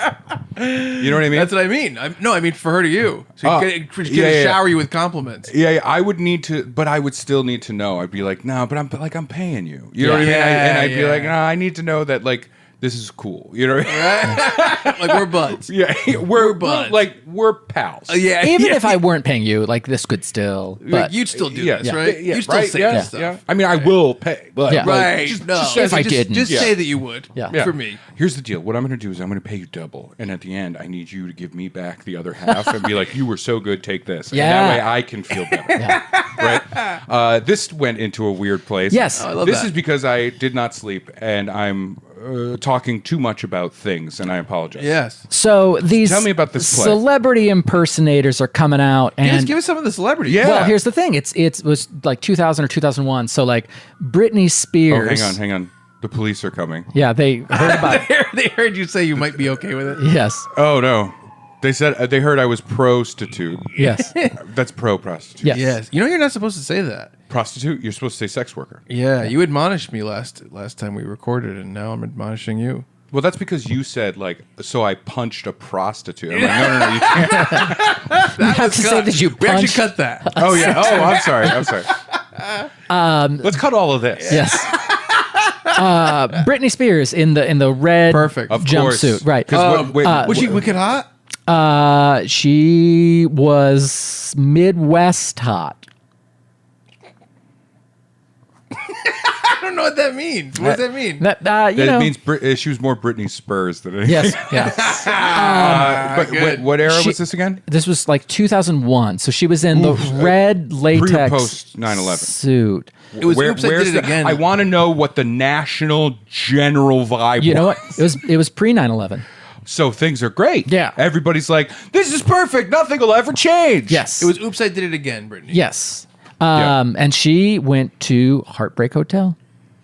You know what I mean?
That's what I mean. I mean for her to you. So
Oh,
get to
yeah.
shower you with compliments.
Yeah, I would need to, but I would still need to know. I'd be like, no, but I'm paying you. You know what I mean? And I'd be
Yeah.
like, no, I need to know that like this is cool. You know? What I mean?
Like we're buds.
Yeah, we're
buds.
we're pals.
Yeah.
Even
yeah.
if I weren't paying you, like this could still.
Like,
But
you'd still do
Yeah,
this,
yeah.
right?
Yeah,
You still
right,
say
yeah,
this stuff.
yeah. I mean, I will pay, but
Yeah.
like,
Right.
just-
no.
just
if I
just,
didn't.
Just
Yeah.
say that you would.
Yeah.
For me.
Here's the deal. What I'm going to do is I'm going to pay you double, and at the end, I need you to give me back the other half and be like, "You were so good. Take this." And
Yeah.
that way, I can feel better. Right? This went into a weird place.
Yes.
I love
this
that.
is because I did not sleep, and I'm talking too much about things, and I apologize.
Yes.
So these
Tell me about this play.
celebrity impersonators are coming out, and
Give us some of the celebrities.
Yeah.
well, here's the thing: it was like 2000 or 2001. So like Britney
Oh,
Spears.
hang on. The police are coming.
Yeah, they heard about.
They heard you say you might be okay with it.
Yes,
Oh no. They said they heard I was prostitute.
yes,
That's pro prostitute.
yes.
Yes. You know you're not supposed to say that.
Prostitute? You're supposed to say sex worker.
Yeah. You admonished me last time we recorded, and now I'm admonishing you.
Well, that's because you said like, so I punched a prostitute. I'm like, no, you can't.
You have to say that you
We actually
punched.
cut that.
Oh yeah. Oh, I'm sorry. Let's cut all of this.
Yes. Britney Spears in the red
Perfect.
Of course.
jumpsuit, right?
'Cause
Was she wicked hot?
She was Midwest hot.
I don't know what that means. What does that mean?
That you
That
know.
means she was more Britney Spears than anything.
Yes, yes.
But what era
She-
was this again?
This was like 2001. So she was in the red latex
Pre or post 9/11?
suit.
It was Oops, I
where's
Did It Again.
I want to know what the national general vibe
You know
was.
what? It was pre 9/11.
So things are great.
Yeah.
Everybody's like, this is perfect. Nothing will ever change.
Yes.
It was Oops, I Did It Again, Brittany.
Yes. And she went to Heartbreak Hotel.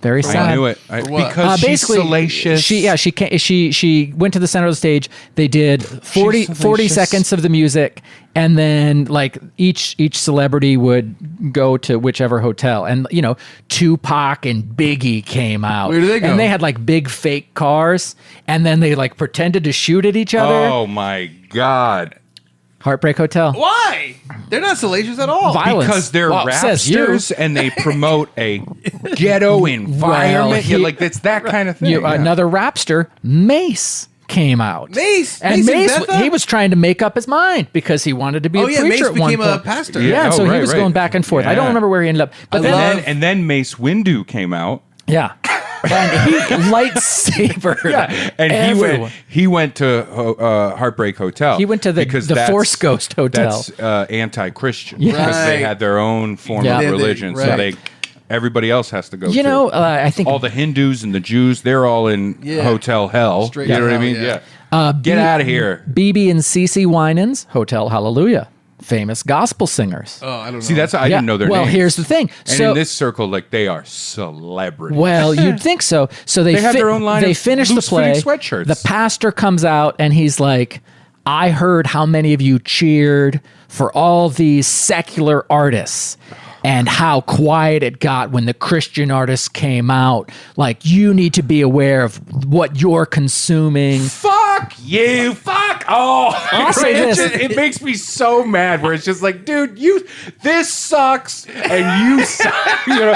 Very sad.
I knew it.
what?
Because she's
Basically,
salacious.
she went to the center of the stage. They did 40
salacious.
seconds of the music, and then like each celebrity would go to whichever hotel, and you know Tupac and Biggie came out.
Where did they go?
And they had like big fake cars, and then they like pretended to shoot at each other.
Oh my God.
Heartbreak Hotel.
Why? They're not salacious at all.
Violence.
Because they're
Well, says you.
rapsters and they promote a ghetto environment.
he-
You're like, it's that kind of thing. Yeah.
Another rapster, Mace, came out.
Mace?
And
Mace and
Mace,
Betha?
he was trying to make up his mind because he wanted to be
Oh,
a
yeah,
preacher
Mace
at one
became a
point.
pastor.
Yeah,
Yeah,
so
oh,
he
right,
was
right.
going back and forth. I don't
Yeah.
remember where he ended up. But
I
then,
love-
And then Mace Windu came out.
yeah. And he lightsaber.
And he went to Heartbreak Hotel.
He went to the
that's-
Force Ghost Hotel.
That's anti-Christian
Yeah.
because they
Right.
had their own form
Yeah.
of
They-
religion. So
right.
everybody else has to go.
You
too.
know, I think
all the Hindus and the Jews, they're all in
Yeah.
Hotel Hell.
Straight
you know
to
what I
hell,
mean?
yeah.
Get out of here.
BB and CeCe Winans, Hotel Hallelujah, famous gospel singers.
Oh, I don't know.
See, that's I didn't know their
Well,
names.
here's the thing.
And
So
in this circle, like they are celebrities.
Well, you'd think so. So they
have their own line
They
of
finish the play.
loose-fitting sweatshirts.
The pastor comes out and he's like, "I heard how many of you cheered for all these secular artists." And how quiet it got when the Christian artists came out. Like, you need to be aware of what you're consuming.
Fuck you. Fuck all.
I'll say
It
this.
just- it makes me so mad where it's just like, dude, this sucks and you suck. You know,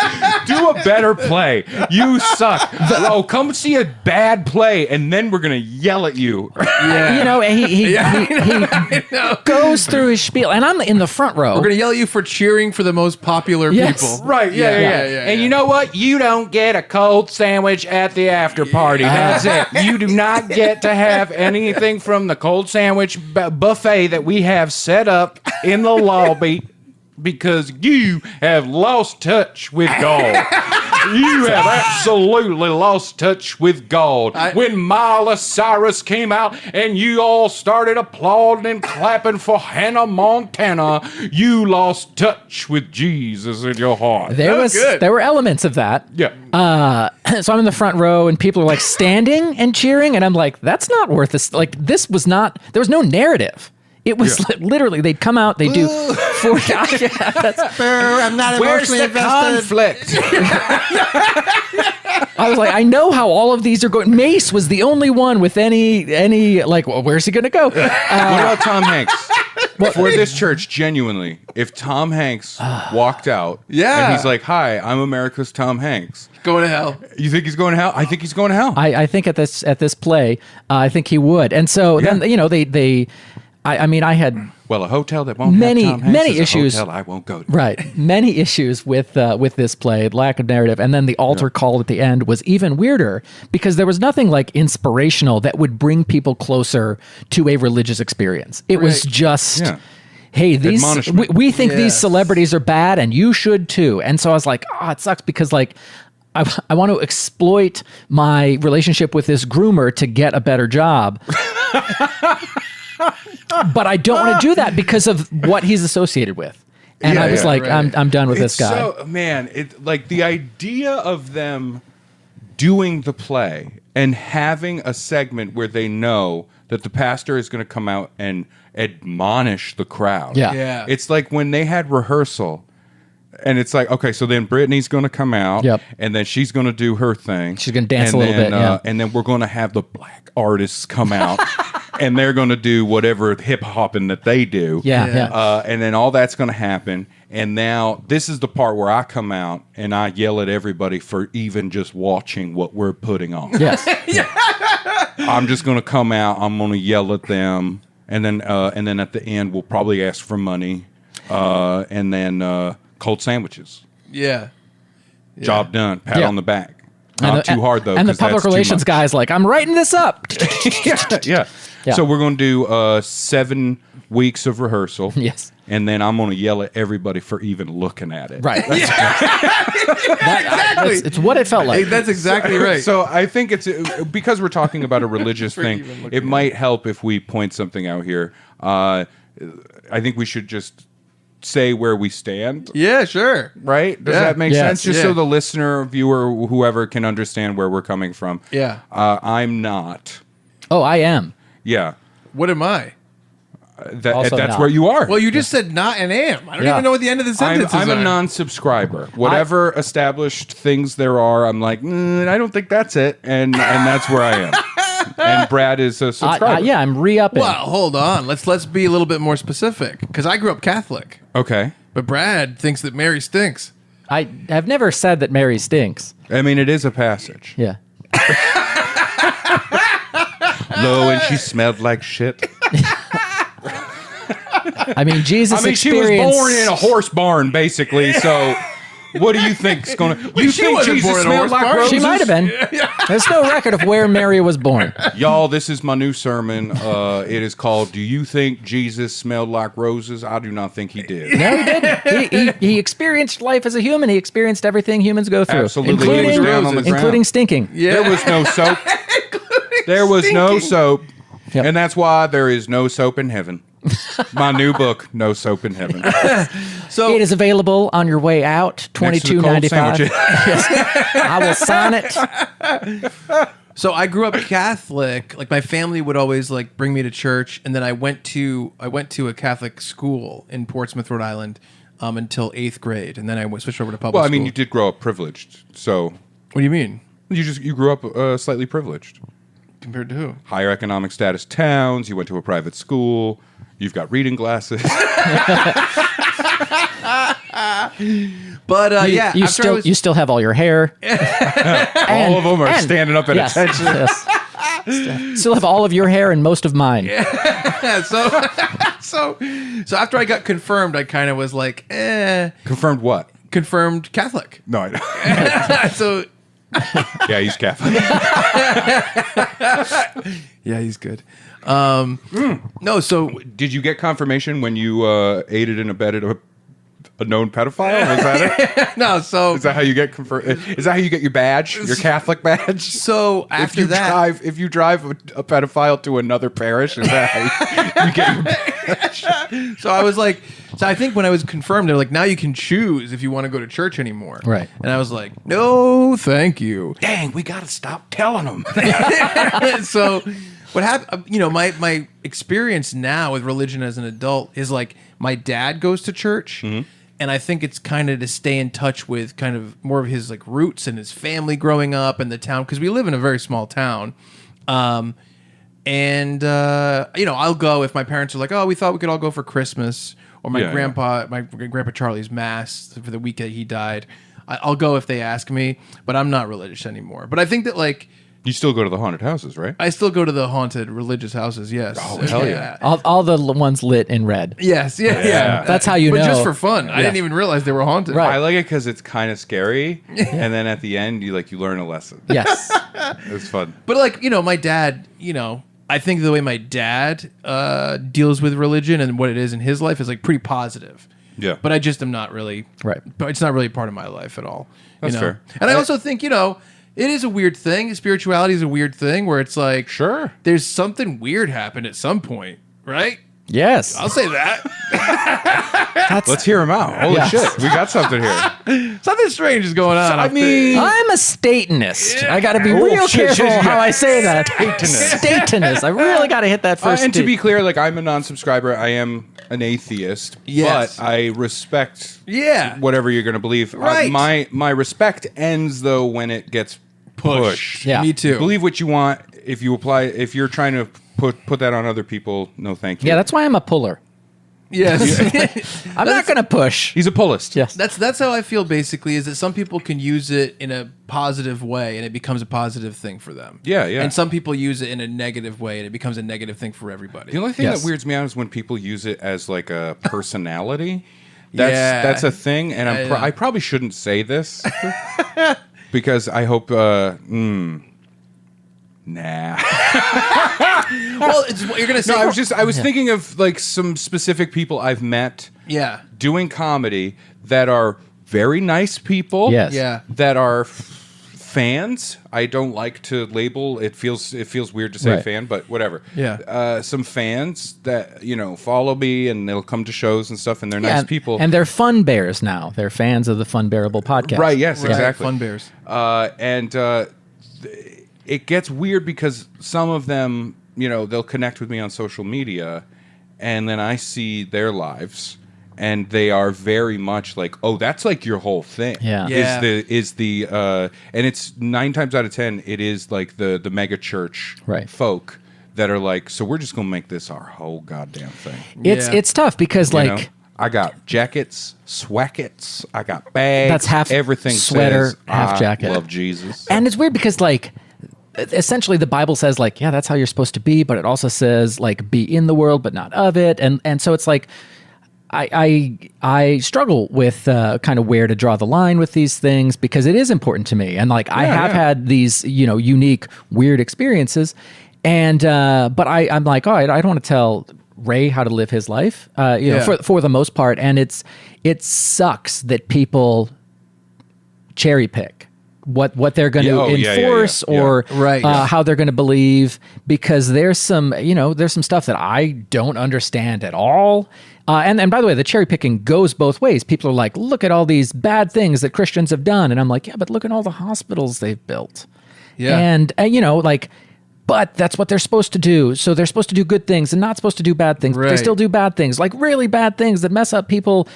do a better play. You suck. Come see a bad play and then we're going to yell at you.
Yeah.
You know, and he
know.
goes through his spiel. And I'm in the front row.
We're going to yell at you for cheering for the most popular
Yes.
people.
Right, yeah. And you know what? You don't get a cold sandwich at the after party. That's it. You do not get to have anything from the cold sandwich buffet that we have set up in the lobby because you have lost touch with God. You have absolutely lost touch with God. When Miley Cyrus came out and you all started applauding and clapping for Hannah Montana, you lost touch with Jesus in your heart.
There were elements of that.
Yeah.
So I'm in the front row and people are like standing and cheering, and I'm like, that's not worth this. Like, this was not, there was no narrative. It was literally, they'd come out, they do 4
I'm not
Where's the conflict?
I was like, I know how all of these are going. Mace was the only one with any like, well, where's he going to go?
What about Tom Hanks? For this church, genuinely, if Tom Hanks walked out and he's like, hi, I'm America's Tom Hanks.
Going to hell.
You think he's going to hell? I think he's going to hell.
I think at this play, I think he would. And so then, you know, I had
well, a hotel that won't
many
have Tom Hanks
many
is a
issues.
hotel I won't go to.
Right, many issues with this play, lack of narrative, and then the altar call at the end was even weirder because there was nothing like inspirational that would bring people closer to a religious experience. It was just.
Yeah.
Hey, we think these
Yes.
celebrities are bad, and you should too. And so I was like, it sucks because like I want to exploit my relationship with this groomer to get a better job. But I don't want to do that because of what he's associated with. And I was like, I'm done with this guy.
So, man, like the idea of them doing the play and having a segment where they know that the pastor is going to come out and admonish the crowd.
Yeah.
It's like when they had rehearsal and it's like, okay, so then Brittany's going to come out and then she's going to do her thing.
She's going to dance
and
a little
then,
bit.
And then we're going to have the black artists come out and they're going to do whatever hip hopping that they do. And then all that's going to happen. And now this is the part where I come out and I yell at everybody for even just watching what we're putting on.
Yes.
I'm just going to come out. I'm going to yell at them. And then at the end, we'll probably ask for money. And then cold sandwiches.
Yeah.
Job done. Pat on the back. Not too hard, though.
And the
'cause
public
that's too
relations
much.
guy's like, I'm writing this up.
Yeah. So we're going to do 7 weeks of rehearsal.
Yes.
And then I'm going to yell at everybody for even looking at it.
Right.
Exactly.
It's what it felt like.
That's exactly right.
So I think it's because we're talking about a religious thing. It might help if we point something out here. I think we should just say where we stand.
Yeah, sure.
Right? Does that make
Yes.
sense? Just so the listener, viewer, whoever can understand where we're coming from.
Yeah.
I'm not.
Oh, I am.
Yeah.
What am I?
Also
That's
not.
where you are.
Well, you just said not and am. I don't even know what the end of the sentence
I'm
is.
a non-subscriber. Whatever established things there are, I'm like, I don't think that's it, and that's where I am. And Brad is a subscriber.
Yeah, I'm re-upping.
Well, hold on. Let's be a little bit more specific because I grew up Catholic,
Okay.
but Brad thinks that Mary stinks.
I have never said that Mary stinks.
I mean, it is a passage.
Yeah.
Lo, and she smelled like shit.
I mean, Jesus
I mean, she was
experienced...
born in a horse barn, basically. So, what do you think is going to? You
she
think
wasn't
Jesus
born in a
smelled
horse
like
barn.
roses?
She might have been. There's no record of where Mary was born.
Y'all, this is my new sermon. It is called "Do You Think Jesus Smelled Like Roses?" I do not think he did.
No, he didn't. He experienced life as a human. He experienced everything humans go through.
Absolutely. He was down on the ground.
Including stinking.
Yeah.
There was no soap. There was no soap.
Yep.
And that's why there is no soap in heaven. My new book, No Soap in Heaven.
So
It is available on your way out,
Next to the cold
$22.95.
sandwiches.
I will sign it.
So I grew up Catholic. Like my family would always like bring me to church, and then I went to a Catholic school in Portsmouth, Rhode Island, until 8th grade, and then I switched over to public.
Well, I
school.
mean, you did grow up privileged. So
What do you mean?
you grew up slightly privileged.
Compared to who?
Higher economic status towns. You went to a private school. You've got reading glasses.
But yeah,
You
after I was-
still have all your hair.
All of them are standing up at attention.
Yes. Still have all of your hair and most of mine.
so after I got confirmed, I kind of was like,
Confirmed what?
confirmed Catholic.
No, I don't.
So
Yeah, he's Catholic.
yeah, he's good. No, so
Did you get confirmation when you aided and abetted a a known pedophile? Was that it?
No, so
Is that how you get confirmed? Is that how you get your badge, your Catholic badge?
so after
If you drive a pedophile to another parish, is that how you get your badge?
So I was like, so I think when I was confirmed, they're like, now you can choose if you want to go to church anymore.
Right.
And I was like, no, thank you.
Dang, we got to stop telling them.
So what happened, my experience now with religion as an adult is like my dad goes to church.
Mm-hmm.
And I think it's kind of to stay in touch with kind of more of his like roots and his family growing up in the town. Because we live in a very small town. I'll go if my parents are like, oh, we thought we could all go for Christmas, or my grandpa Charlie's mass for the week that he died. I'll go if they ask me, but I'm not religious anymore. But I think that like
You still go to the haunted houses, right?
I still go to the haunted religious houses. Yes.
Oh, hell yeah.
All the ones lit in red.
Yes. Yeah.
That's how you
but
know.
just for fun. I didn't even realize they were haunted.
Right.
I like it because it's kind of scary, and then at the end, you learn a lesson.
Yes.
It's fun.
But my dad, I think the way my dad deals with religion and what it is in his life is like pretty positive.
Yeah.
But I just am not really
Right.
But it's not really part of my life at all.
That's fair.
And I also think it is a weird thing. Spirituality is a weird thing where it's like
Sure.
there's something weird happened at some point, right?
Yes.
I'll say that.
Let's hear him out. Holy shit. We got something here.
Something strange is going on.
I mean,
I'm a Statenist. I got to be real careful how I say that. Statenist. I really got to hit that first.
and to
T.
be clear, I'm a non-subscriber. I am an atheist.
Yes.
But I respect
Yeah.
whatever you're going to believe.
Right.
My respect ends, though, when it gets pushed.
Yeah.
Me too.
Believe what you want. If you're trying to put that on other people, no thank you.
Yeah, that's why I'm a puller.
Yes.
I'm not going to push.
He's a pullist.
Yes.
That's how I feel basically, is that some people can use it in a positive way and it becomes a positive thing for them.
Yeah.
And some people use it in a negative way and it becomes a negative thing for everybody.
The only thing
Yes.
that weirds me out is when people use it as like a personality.
Yeah.
That's a thing, and I probably shouldn't say this because I hope. Nah.
Well, it's what you're gonna say.
No, I was thinking of some specific people I've met
yeah.
doing comedy that are very nice people.
Yes.
Yeah.
That are fans. I don't like to label. It feels weird to say
Right.
fan, but whatever.
Yeah.
Some fans that follow me and they'll come to shows and stuff, and they're nice people.
And they're fun bears now. They're fans of the Funbearable podcast.
Right. Yes.
Right.
Exactly.
Fun bears.
It gets weird because some of them, they'll connect with me on social media, and then I see their lives, and they are very much like, oh, that's like your whole thing.
Yeah.
Yeah.
And it's 9 times out of 10, it is like the mega church
Right.
folk that are like, so we're just gonna make this our whole goddamn thing.
It's tough because
You know? I got jackets, swackets, I got bags.
That's half
everything
sweater,
says,
half
I
jacket.
love Jesus.
And it's weird because essentially the Bible says yeah, that's how you're supposed to be, but it also says be in the world but not of it, and so it's like I struggle with kind of where to draw the line with these things because it is important to me, and I have had these unique weird experiences, and but I'm like, I don't want to tell Ray how to live his life, for the most part, and it sucks that people cherry pick what they're going to enforce or
Right.
how they're going to believe, because there's some stuff that I don't understand at all. And by the way, the cherry picking goes both ways. People are like, look at all these bad things that Christians have done. And I'm like, yeah, but look at all the hospitals they've built.
Yeah.
And but that's what they're supposed to do. So they're supposed to do good things and not supposed to do bad things. But they
Right.
still do bad things, like really bad things that mess up people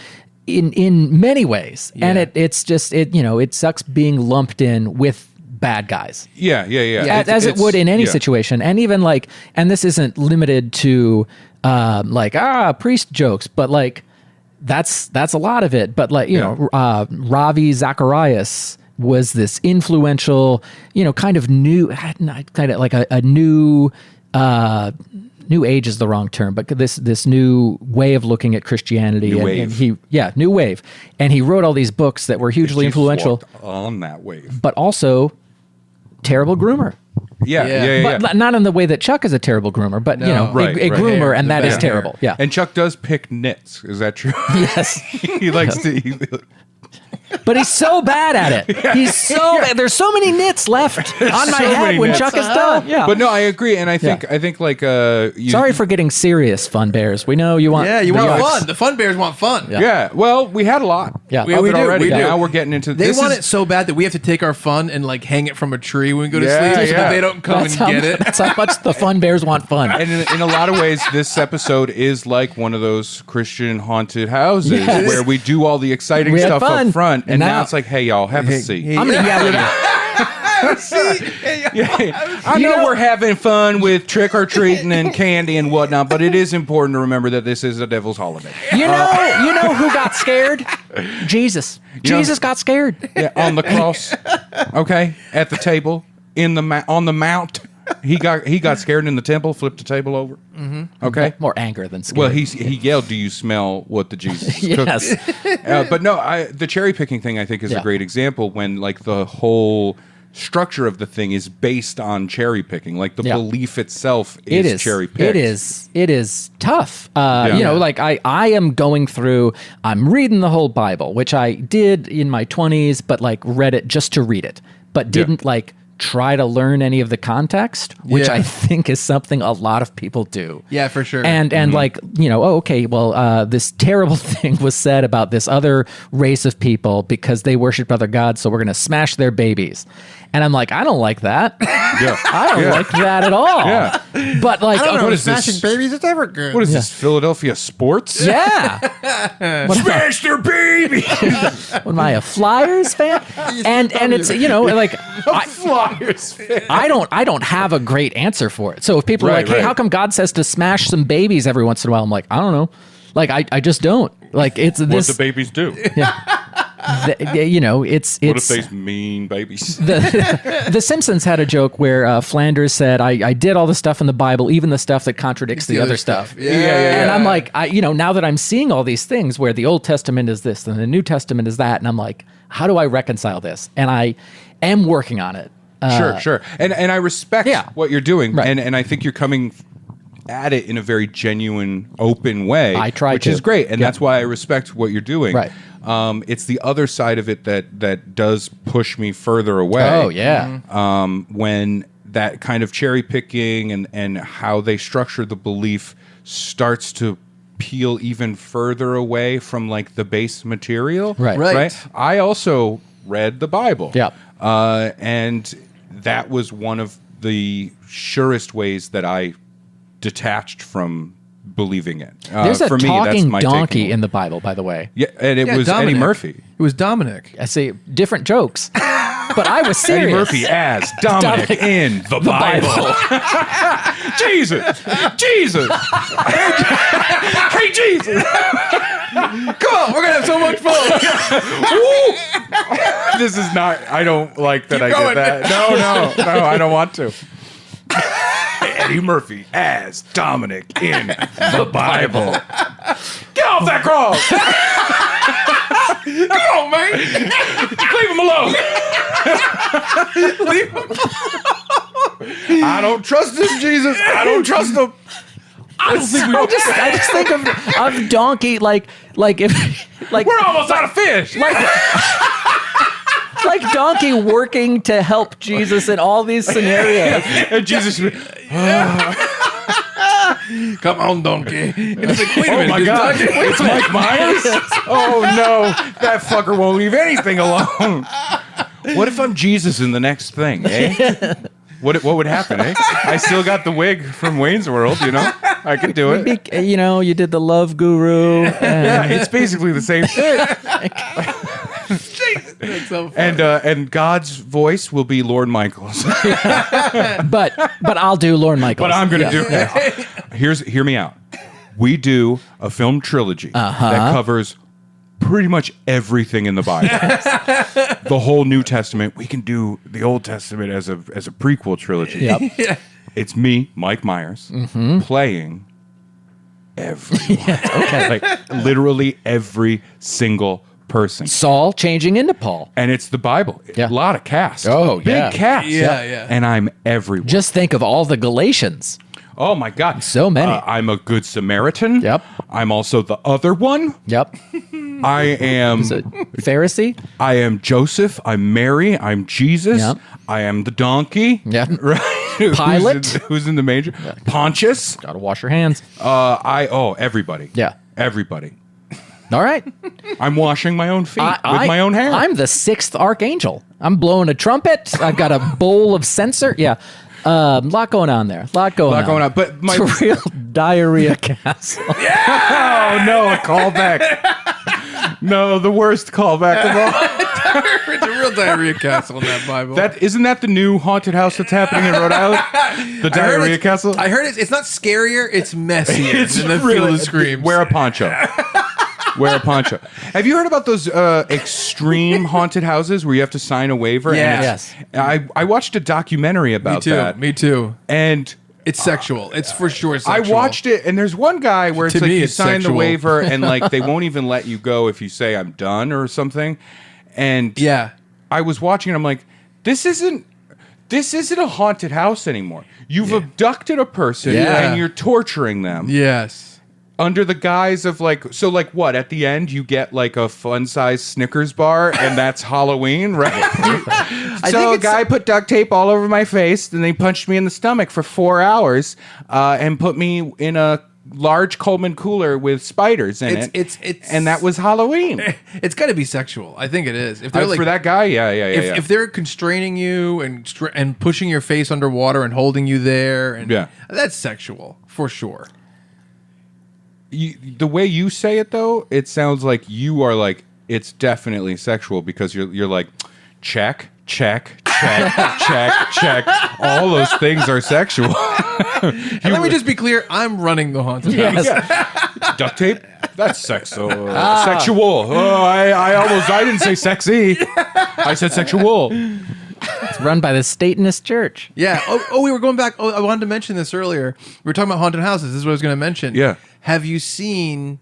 in many ways.
Yeah.
And it's just it sucks being lumped in with bad guys.
Yeah.
As it would in any situation. And even and this isn't limited to priest jokes, but that's a lot of it. But Ravi Zacharias was this influential, kind of new, kind of like a new New Age is the wrong term, but this new way of looking at Christianity.
New wave.
New wave. And he wrote all these books that were hugely
Jesus
influential,
walked on that wave.
but also terrible groomer.
Yeah.
But not in the way that Chuck is a terrible groomer, but
Right,
a
right.
groomer, and that is
bad
terrible. Yeah.
And Chuck does pick nits. Is that true?
Yes.
He likes to.
But he's so bad at it. He's so bad. There's so many nits left on my
so
head
many
when
nits.
Chuck is done. Yeah.
But no, I agree, and I think like
Sorry for getting serious, Fun Bears. We know you want.
Yeah, you
the
want
arts.
fun. The Fun Bears want fun.
Yeah. Well, we had a lot.
Yeah.
of
We
it
do,
already.
we do.
Now we're getting into.
They
this
want
is-
it so bad that we have to take our fun and like hang it from a tree when we go to
Yeah,
sleep so
yeah.
that they don't come
That's
and get it.
That's how much the Fun Bears want fun.
And in a lot of ways, this episode is like one of those Christian haunted houses
Yes.
where we do all the exciting
We had
stuff
fun.
up front, and
And
now
now-
it's like, hey, y'all, have a seat.
I'm gonna yell at you.
I know we're having fun with trick or treating and candy and whatnot, but it is important to remember that this is a devil's holiday.
You know who got scared? Jesus. Jesus got scared.
Yeah, on the cross, okay, at the table, on the mount. He got scared in the temple, flipped the table over. Mm-hmm. Okay.
More anger than scared.
Well, he yelled, "Do you smell what the Jesus is cooking?"
Yes.
But no, the cherry picking thing I think is a great example when like the whole structure of the thing is based on cherry picking. Like the belief itself is cherry picked.
It is tough.
Yeah.
You know, like I am going through. I'm reading the whole Bible, which I did in my 20s, but like read it just to read it, but didn't like try to learn any of the context, which
Yeah.
I think is something a lot of people do.
Yeah, for sure.
And like, okay, well, this terrible thing was said about this other race of people because they worship other gods, so we're going to smash their babies. And I'm like, I don't like that.
Yeah.
I don't like that at all.
Yeah.
But like,
What is this?
babies, it's ever good.
What is this? Philadelphia sports?
yeah.
Smash their baby.
What am I, a Flyers fan? And it's like I don't have a great answer for it. So if people are
Right,
like, hey,
right.
how come God says to smash some babies every once in a while? I'm like, I don't know. Like I just don't. Like it's
What
this.
the babies do?
It's
What if they mean babies?
the Simpsons had a joke where Flanders said, I did all the stuff in the Bible, even the stuff that contradicts the other stuff.
Yeah.
And I'm like, now that I'm seeing all these things where the Old Testament is this and the New Testament is that, and I'm like, how do I reconcile this? And I am working on it.
Sure. And I respect what you're doing,
Right.
and I think you're coming at it in a very genuine, open way.
I try
which
to.
is great, and
Yeah.
that's why I respect what you're doing.
Right.
It's the other side of it that does push me further away.
Oh, yeah.
When that kind of cherry picking and how they structure the belief starts to peel even further away from like the base material.
Right.
I also read the Bible.
Yeah.
And that was one of the surest ways that I detached from believing it.
There's a
for me, that's
talking
my
donkey
takeaway.
in the Bible, by the way.
Yeah, and it was
Dominic.
Eddie Murphy.
It was Dominic.
I say different jokes, but I was serious.
Eddie Murphy as Dominic in the Bible. Jesus. Hey, Jesus.
Come on, we're gonna have so much fun.
This is not, I don't like that I
going.
did that. No, I don't want to. Eddie Murphy as Dominic in the Bible. Get off that cross!
Come on, man.
Leave him alone. I don't trust him, Jesus. I don't trust him.
I just think of donkey like if like
We're almost out of fish.
like donkey working to help Jesus in all these scenarios.
And Jesus,
Come on, donkey. And it's like, wait a
oh
minute.
my
this
God,
donkey-
it's Mike Myers. Oh no, that fucker won't leave anything alone. What if I'm Jesus in the next thing, eh? What would happen, eh? I still got the wig from Wayne's World, I could do it.
You did the love guru.
Yeah, it's basically the same thing.
That's so funny.
And God's voice will be Lord Michael's.
but I'll do Lorne Michaels.
But I'm going to do it. Hear me out. We do a film trilogy that covers pretty much everything in the Bible. The whole New Testament. We can do the Old Testament as a prequel trilogy.
Yep.
It's me, Mike Myers, playing everyone.
Okay.
Like literally every single person.
Saul changing into Paul.
And it's the Bible.
Yeah.
A lot of cast.
Oh,
Big
yeah.
cast.
Yeah.
And I'm everywhere.
Just think of all the Galatians.
Oh my God.
So many.
I'm a good Samaritan.
Yep.
I'm also the other one.
Yep.
I am
Pharisee.
I am Joseph. I'm Mary. I'm Jesus.
Yep.
I am the donkey.
Yep.
Right.
Pilate.
Who's in the major? Pontius.
Got to wash your hands.
Everybody.
Yeah.
Everybody.
All right.
I'm washing my own feet with my own hair.
I'm the 6th archangel. I'm blowing a trumpet. I've got a bowl of censer. Yeah. Lot going on there. Lot going on.
But
It's a real diarrhea castle.
oh no, a callback. No, the worst callback of all.
It's a real diarrhea castle in that Bible.
Isn't that the new haunted house that's happening in Rhode Island? The diarrhea castle.
I heard it's not scarier, it's messier than the Field of Screams.
Wear a poncho. Wear a poncho. Have you heard about those extreme haunted houses where you have to sign a waiver?
Yes.
I watched a documentary about that.
Me too.
And
It's sexual. It's for sure sexual.
I watched it, and there's one guy where it's
To
like
me,
you
it's
sign
sexual.
the waiver, and like they won't even let you go if you say I'm done or something. And
Yeah.
I was watching, and I'm like, this isn't a haunted house anymore. You've abducted a person,
Yeah.
and you're torturing them.
Yes.
Under the guise of like what? At the end, you get like a fun-sized Snickers bar, and that's Halloween, right? So a guy put duct tape all over my face, and they punched me in the stomach for 4 hours, and put me in a large Coleman cooler with spiders in it.
It's
and that was Halloween.
It's got to be sexual. I think it is. If they're like
For that guy, yeah.
if they're constraining you and pushing your face underwater and holding you there, and that's sexual for sure.
The way you say it though, it sounds like you are like it's definitely sexual because you're like check. All those things are sexual.
And let me just be clear: I'm running the haunted house.
Duct tape? That's sexual. Sexual. Oh, I didn't say sexy. I said sexual.
It's run by the Statenist Church.
Yeah. We were going back. Oh, I wanted to mention this earlier. We were talking about haunted houses. This is what I was going to mention.
Yeah.
Have you seen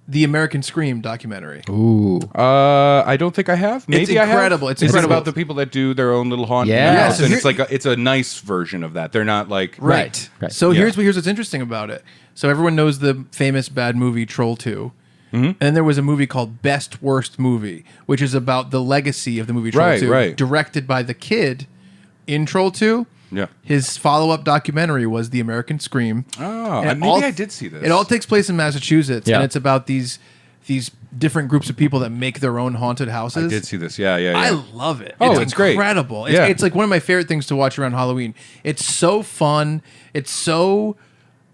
the American Scream documentary?
Ooh.
I don't think I have. Maybe
It's
I have.
incredible. It's
Is it
incredible.
about the people that do their own little haunted
Yeah.
house?
So
And
here-
it's like it's a nice version of that. They're not like
Right.
So
Yeah.
here's what's interesting about it. So everyone knows the famous bad movie Troll 2. And then there was a movie called Best Worst Movie, which is about the legacy of the movie Troll
Right,
2,
right.
directed by the kid in Troll 2.
Yeah.
His follow-up documentary was The American Scream.
Oh,
And
maybe I did see this.
It all takes place in Massachusetts,
Yeah.
and it's about these different groups of people that make their own haunted houses.
I did see this. Yeah.
I love it.
Oh, it's great.
Incredible.
Yeah.
It's like one of my favorite things to watch around Halloween. It's so fun. It's so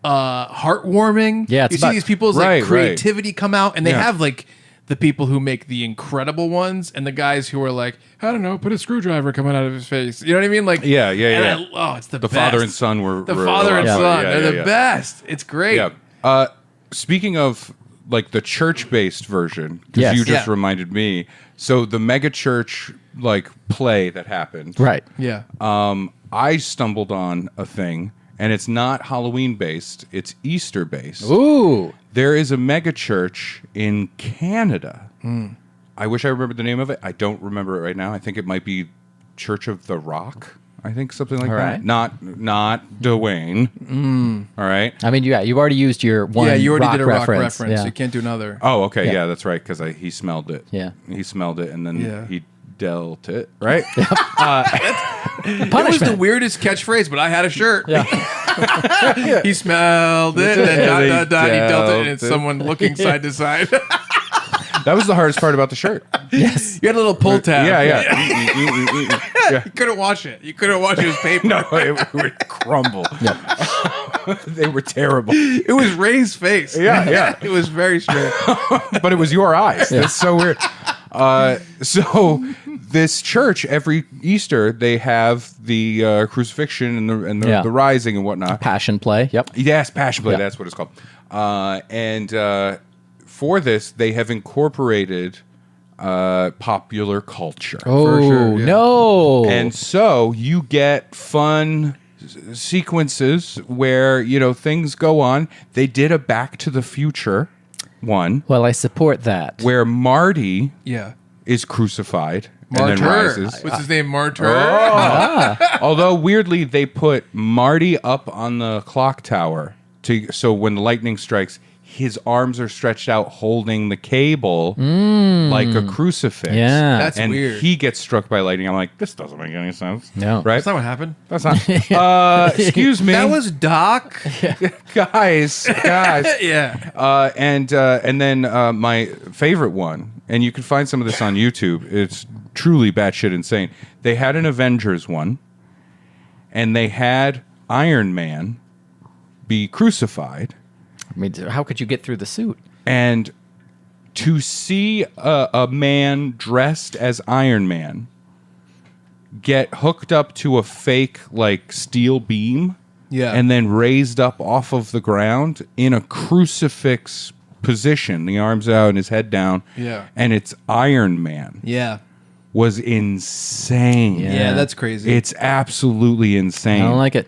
heartwarming.
Yeah, it's
you see
about-
these people's
Right,
like creativity come out, and they
Yeah.
have like the people who make the incredible ones, and the guys who are like, I don't know, put a screwdriver coming out of his face. You know what I mean? Like,
Yeah.
and it's the
The
best.
father and son were
The
were
father and
a lot-
son.
yeah,
They're
yeah,
the best. It's great.
Yeah. Speaking of like the church-based version, because
Yes.
you just
Yeah.
reminded me. So the mega church like play that happened.
Right.
Yeah.
I stumbled on a thing, and it's not Halloween based; it's Easter based.
Ooh.
There is a mega church in Canada. I wish I remembered the name of it. I don't remember it right now. I think it might be Church of the Rock. I think something like
All
that.
right.
Not Dwayne. All right.
I mean, you already used your one.
Yeah, you already
rock
did a rock
reference.
reference.
Yeah.
You can't do another.
Oh, okay.
Yeah.
Yeah, that's right. Because he smelled it.
Yeah.
He smelled it, and then
Yeah.
he dealt it. Right.
It was
Punishment.
the weirdest catchphrase, but I had a shirt.
Yeah.
He smelled it, and
He
he dealt it, and it's
dealt it.
someone looking side to side.
That was the hardest part about the shirt.
Yes.
You had a little pull tab.
Yeah.
You couldn't wash it. You couldn't wash it with paper.
No, it would crumble. They were terrible.
It was Ray's face.
Yeah.
It was very strange.
But it was your eyes. That's so weird. So this church every Easter they have the crucifixion and the
Yeah.
the rising and whatnot.
Passion play. Yep.
Yes, Passion Play.
Yeah.
That's what it's called. And for this, they have incorporated popular culture.
Oh
sure, yeah.
no.
And so you get fun sequences where, things go on. They did a Back to the Future one
Well, I support that.
where Marty
Yeah.
is crucified and then
Martyr.
rises.
What's his name? Martyr.
Although weirdly, they put Marty up on the clock tower so when the lightning strikes, his arms are stretched out holding the cable like a crucifix.
Yeah.
That's
and
weird.
he gets struck by lightning. I'm like, this doesn't make any sense.
No.
Right?
That's not what happened.
That's not. Excuse me.
That was Doc.
guys.
Yeah.
And then my favorite one, and you can find some of this on YouTube. It's truly batshit insane. They had an Avengers one, and they had Iron Man be crucified.
I mean, how could you get through the suit?
And to see a man dressed as Iron Man get hooked up to a fake like steel beam,
Yeah.
and then raised up off of the ground in a crucifix position, the arms out and his head down,
Yeah.
and it's Iron Man,
Yeah.
was insane.
Yeah, that's crazy.
It's absolutely insane.
I don't like it.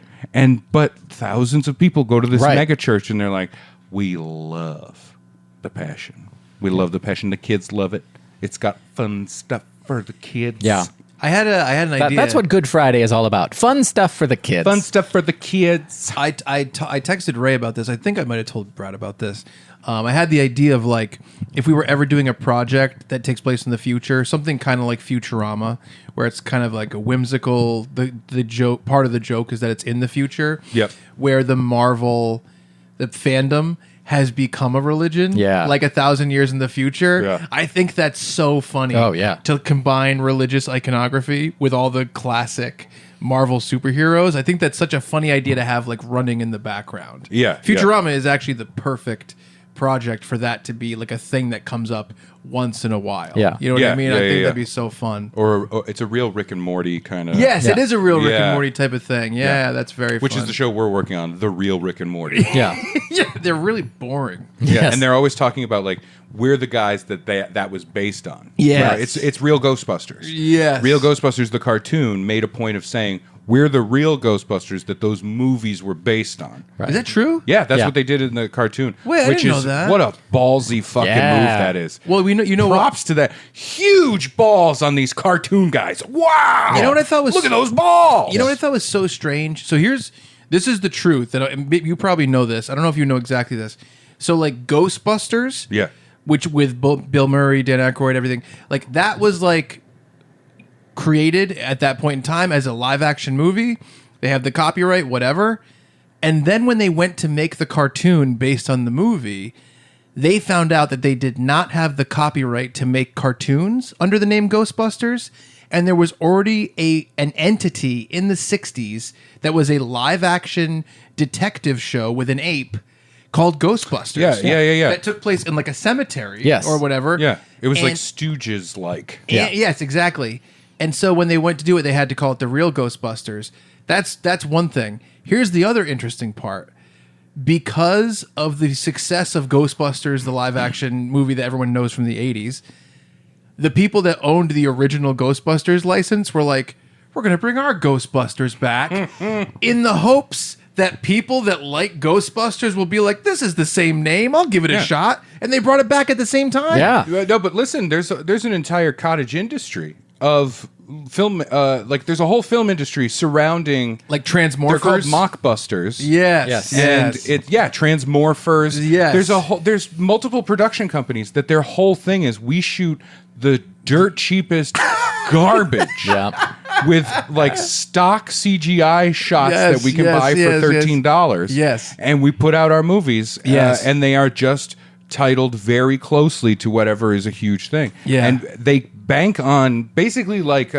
But thousands of people go to this
Right.
mega church and they're like, we love the Passion. We love the Passion. The kids love it. It's got fun stuff for the kids.
Yeah.
I had an idea.
That's what Good Friday is all about. Fun stuff for the kids.
Fun stuff for the kids.
I texted Ray about this. I think I might have told Brad about this. I had the idea of like if we were ever doing a project that takes place in the future, something kind of like Futurama, where it's kind of like a whimsical. The joke part of the joke is that it's in the future.
Yep.
Where the fandom has become a religion.
Yeah.
Like 1,000 years in the future.
Yeah.
I think that's so funny.
Oh, yeah.
To combine religious iconography with all the classic Marvel superheroes. I think that's such a funny idea to have like running in the background.
Yeah,
Futurama is actually the perfect project for that to be like a thing that comes up once in a while.
Yeah.
You know what
Yeah,
I mean?
yeah,
I think
yeah,
that'd
yeah.
be so fun.
Or it's a real Rick and Morty kind of.
Yes, it
Yeah.
is a real Rick
Yeah.
and Morty type of thing. Yeah, that's very
Which
fun.
is the show we're working on, The Real Rick and Morty.
Yeah.
Yeah, they're really boring.
Yeah,
Yes.
and they're always talking about like we're the guys that was based on.
Yes.
Right? It's Real Ghostbusters.
Yes.
Real Ghostbusters, the cartoon, made a point of saying we're the real Ghostbusters that those movies were based on.
Right.
Is that true?
Yeah, that's
Yeah.
what they did in the cartoon.
Wait, I
which
didn't
is
know that.
what a ballsy fucking
Yeah.
move that is.
Well, we know you know
Props to that. Huge balls on these cartoon guys. Wow.
You know what I thought was
Look at those balls.
You know what I thought was so strange? So this is the truth, and you probably know this. I don't know if you know exactly this. So like Ghostbusters,
Yeah.
which with Bill Murray, Dan Aykroyd, everything like that was like created at that point in time as a live action movie. They have the copyright, whatever. And then when they went to make the cartoon based on the movie, they found out that they did not have the copyright to make cartoons under the name Ghostbusters. And there was already an entity in the 60s that was a live action detective show with an ape called Ghostbusters.
Yeah.
That took place in like a cemetery
Yes.
or whatever.
Yeah. It was like
And-
Stooges like.
Yes, exactly. And so when they went to do it, they had to call it the real Ghostbusters. That's one thing. Here's the other interesting part. Because of the success of Ghostbusters, the live action movie that everyone knows from the 80s, the people that owned the original Ghostbusters license were like, we're going to bring our Ghostbusters back in the hopes that people that like Ghostbusters will be like, this is the same name. I'll give it a shot. And they brought it back at the same time.
Yeah.
No, but listen, there's an entire cottage industry of film. Like there's a whole film industry surrounding.
Like
They're called
Transmorphers.
mockbusters.
Yes.
And Transmorphers.
Yes.
There's multiple production companies that their whole thing is we shoot the dirt cheapest garbage.
Yeah.
With like stock CGI shots
Yes,
that we can
yes,
buy
yes,
for
yes.
$13.
Yes.
And we put out our movies.
Yes.
And they are just titled very closely to whatever is a huge thing.
Yeah.
And they bank on basically like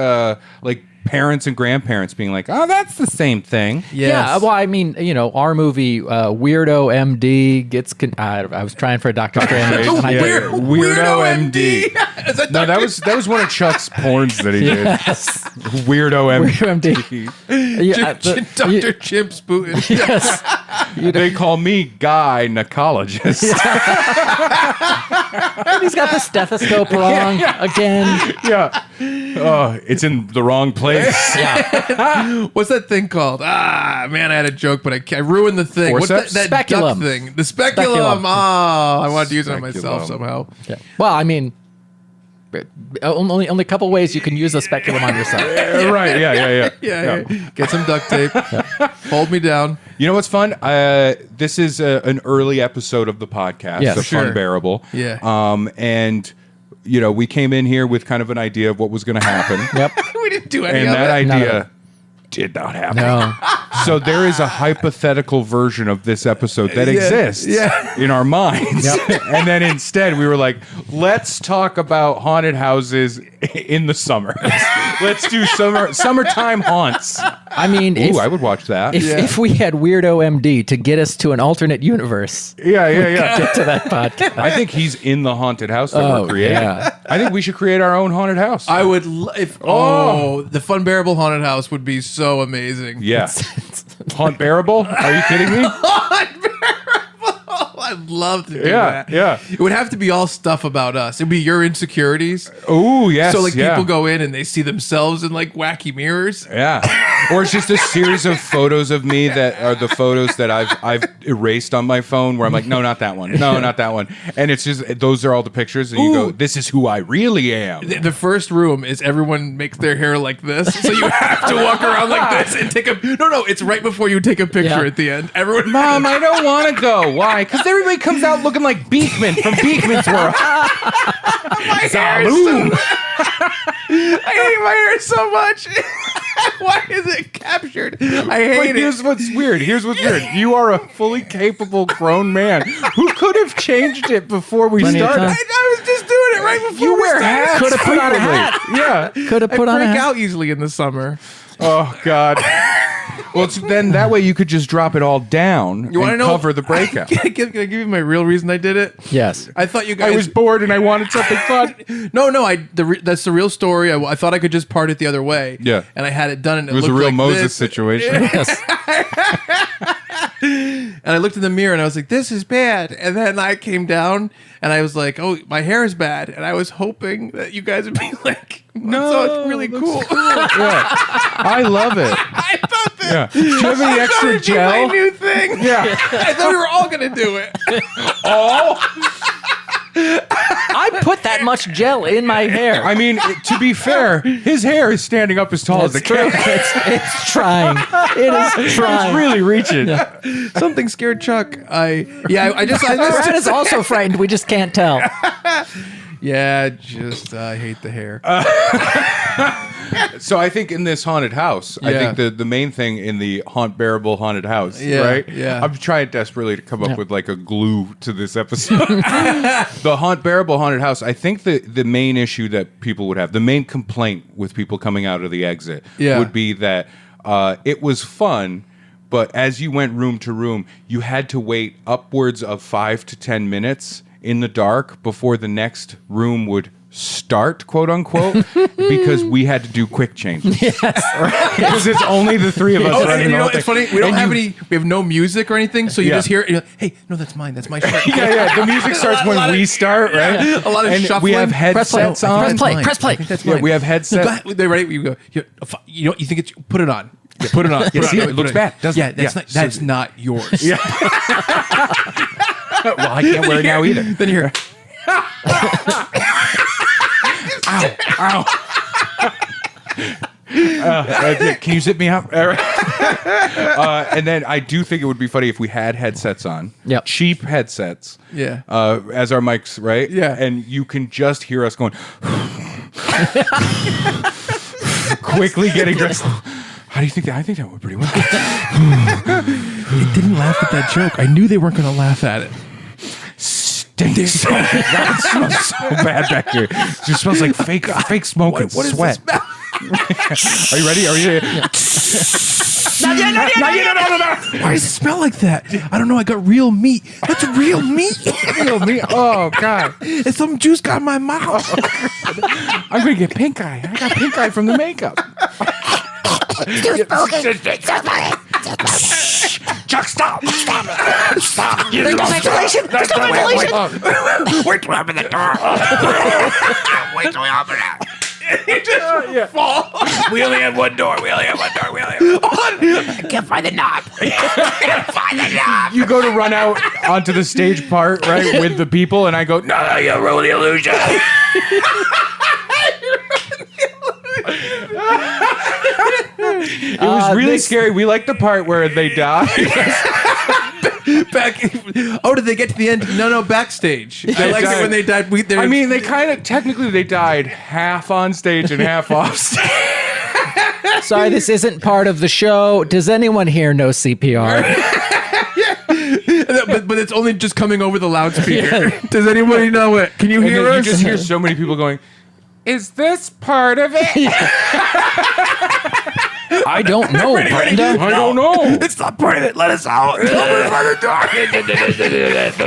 parents and grandparents being like, oh, that's the same thing.
Yes.
Yeah, well, I mean, our movie Weirdo MD gets. I was trying for a Dr. Strange. and I did.
Weirdo MD. No, that was one of Chuck's porns that he did. Weirdo MD.
Weirdo MD. Yeah,
Dr. Chimps Putin.
Yes.
They call me gynecologist.
He's got the stethoscope wrong again.
Yeah. Oh, it's in the wrong place.
What's that thing called? Man, I had a joke, but I ruined the thing. What's
Forceps?
that
Speculum.
duck thing? The speculum.
Speculum.
Oh, I wanted to use it on myself
Speculum.
somehow.
Yeah. Well, I mean, only a couple ways you can use a speculum on yourself.
Right. Yeah.
Yeah. Get some duct tape. Hold me down.
You know what's fun? This is an early episode of the podcast,
Yes.
the
Sure.
Funbearable.
Yeah.
And we came in here with kind of an idea of what was going to happen.
Yep.
We didn't do any
And
of
that
it.
None of
idea did not happen.
No.
So there is a hypothetical version of this episode that
Yeah,
exists
yeah.
in our minds. And then instead we were like, let's talk about haunted houses in the summer. Let's do summertime haunts.
I mean,
Ooh, I would watch that.
if we had Weirdo MD to get us to an alternate universe,
Yeah.
get to that podcast.
I think he's in the haunted house that we're creating.
yeah.
I think we should create our own haunted house.
I would the Funbearable haunted house would be so amazing.
Yeah. Hauntbearable? Are you kidding me?
I'd love to do
Yeah,
that.
yeah.
It would have to be all stuff about us. It'd be your insecurities.
Oh, yes.
So like
yeah.
people go in and they see themselves in like wacky mirrors.
Yeah. Or it's just a series of photos of me that are the photos that I've erased on my phone where I'm like, no, not that one. No, not that one. And it's just, those are all the pictures. And you go, this is who I really am.
The first room is everyone makes their hair like this, so you have to walk around like this and take a. No, it's right before you take a picture
Yeah.
at the end. Everyone,
Mom, I don't want to go. Why? Because everybody comes out looking like Beekman from Beekman's World.
my hair is so. I hate my hair so much. Why is it captured? I hate
But
it.
here's what's weird. You are a fully capable grown man who could have changed it before we
Plenty of
started.
time.
I was just doing it right before
You
we
wear
started.
hats.
Could have put on a hat.
Yeah.
Could have
I
put on a
break
hat.
out easily in the summer.
Oh God. Well, then that way you could just drop it all down
You want to
and
know?
cover the breakout.
Can I give you my real reason I did it?
Yes.
I thought you
I
guys.
was bored and I wanted something fun.
No. That's the real story. I thought I could just part it the other way.
Yeah.
And I had it done, and
It was a
looked
real
like
Moses
this.
situation.
Yes.
And I looked in the mirror and I was like, "This is bad." And then I came down and I was like, "Oh, my hair is bad." And I was hoping that you guys would be like, "No, so it's really cool."
Yeah. I love it.
I thought that.
Yeah. Do you have any
I thought
extra
it'd be my
gel?
new thing.
Yeah.
I thought we were all gonna do it.
I put that much gel in my hair.
I mean, to be fair, his hair is standing up as tall as the
It's true.
cat.
It's trying. It is trying.
It's really reaching.
Something scared Chuck. I just
Brad is also frightened. We just can't tell.
I hate the hair.
So I think in this haunted house, I
Yeah.
think the main thing in the Hauntbearable haunted house,
Yeah,
right?
yeah.
I'm trying desperately to come up with like a glue to this episode. The Hauntbearable haunted house, I think the main issue that people would have, the main complaint with people coming out of the exit
Yeah.
would be that it was fun, but as you went room to room, you had to wait upwards of 5 to 10 minutes in the dark before the next room would start, quote unquote, because we had to do quick changes. Yes. Because it's only the three of us
And
running
you
the
know,
whole
it's
thing.
funny. We don't
And
have
you-
any. We have no music or anything, so you
Yeah.
just hear it. And you're like, hey, no, that's mine. That's my shirt.
Yeah. The music starts when we start, right?
A lot of
and
shuffling.
we have
Press play.
headsets on.
Press play.
Mine.
Press play.
I think that's
Yeah,
mine.
we have
No,
headsets.
go ahead. They're ready. We go. You know, you think it's put it on. Yeah, put it on. Put it
see,
on.
it looks bad, doesn't
Yeah,
it?
that's
Yeah.
not. That's not yours.
Yeah. Well, I can't wear it now either.
Then you're.
Ow. Can you zip me up? And then I do think it would be funny if we had headsets on.
Yep.
Cheap headsets.
Yeah.
As our mics, right?
Yeah.
And you can just hear us going quickly getting dressed. How do you think that? I think that went pretty well.
They didn't laugh at that joke. I knew they weren't going to laugh at it.
Stinks. That smells so bad back here. It just smells like fake smoke and
What is
sweat.
this smell?
Are you ready? Are you ready?
Why does it smell like that? I don't know. I got real meat. That's real meat.
Oh God!
And some juice got in my mouth.
I'm gonna get pink eye. I got pink eye from the makeup.
Chuck, stop! Stop it! Stop! You lost ventilation! There's no ventilation! Wait till we open the door! Wait till we open it!
You just fall.
We only have one door. I can't find the knob.
You go to run out onto the stage part, right, with the people, and I go, no,
You ruin the illusion.
it was really scary. We like the part where they die.
Did they get to the end? No, backstage. I like it when they died.
I mean, they kind of, technically, they died half on stage and half off stage.
Sorry, this isn't part of the show. Does anyone here know CPR?
but it's only just coming over the loudspeaker. Does anybody know it? Can you hear us?
You just hear so many people going, is this part of it?
I don't know, Brenda.
I don't know.
It's not part of it. Let us out. Open the door.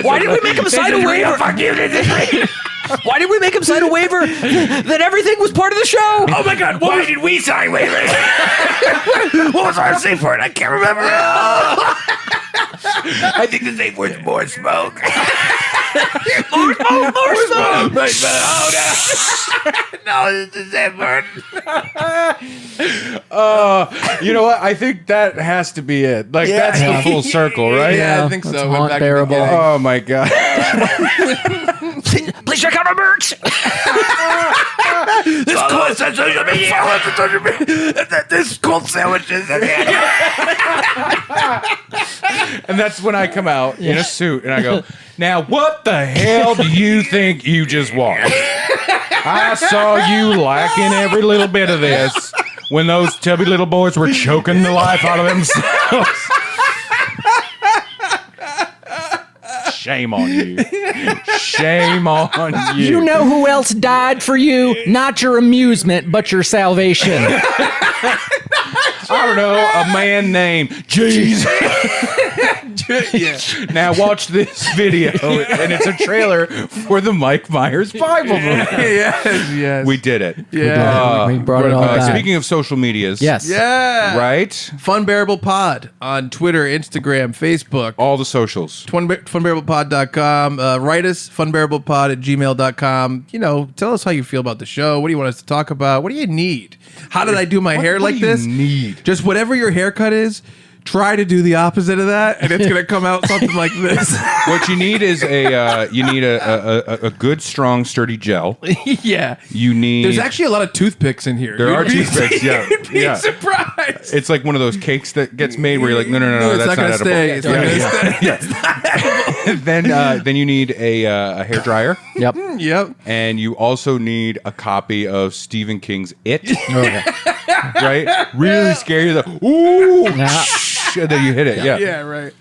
Why did we make him sign a waiver?
Fuck you. This is real.
Why did we make him sign a waiver that everything was part of the show?
Oh my God! Why did we sign waivers? What was our safe word? I can't remember. I think the safe word's more smoke. More smoke. Oh no! No, it's the safe word.
You know what? I think that has to be it. Like, that's the full circle, right?
Yeah, I think
That's
so. Went back to the
Hauntbearable.
beginning.
Oh, my God.
Please check out our merch. This cold social media. This cold sandwiches.
And that's when I come out in a suit and I go, now what the hell do you think you just watched? I saw you liking every little bit of this when those chubby little boys were choking the life out of themselves. Shame on you. Shame on you.
You know who else died for you? Not your amusement, but your salvation.
I don't know, a man named Jesus. Now watch this video, and it's a trailer for the Mike Myers Bible movie.
Yes.
We did it.
Yeah.
We brought it all back.
Speaking of social medias,
Yes.
Yeah.
right?
Funbearable Pod on Twitter, Instagram, Facebook.
All the socials.
Funbearablepod.com. Write us, funbearablepod@gmail.com. Tell us how you feel about the show. What do you want us to talk about? What do you need? How did I do my hair like this?
Need?
Just whatever your haircut is, try to do the opposite of that, and it's gonna come out something like this.
What you need is a good, strong, sturdy gel.
Yeah.
You need.
There's actually a lot of toothpicks in here.
There are
You'd be-
toothpicks, yeah.
You'd be
Yeah.
surprised.
It's like one of those cakes that gets made where you're like, no,
it's
that's
not gonna
edible.
stay. It's not gonna stay.
Then you need a hair dryer,
Yep.
Yep.
and you also need a copy of Stephen King's It.
Okay.
Right? Really scary. Ooh,
Yeah.
and then you hit it. Yeah.
Yeah. Right.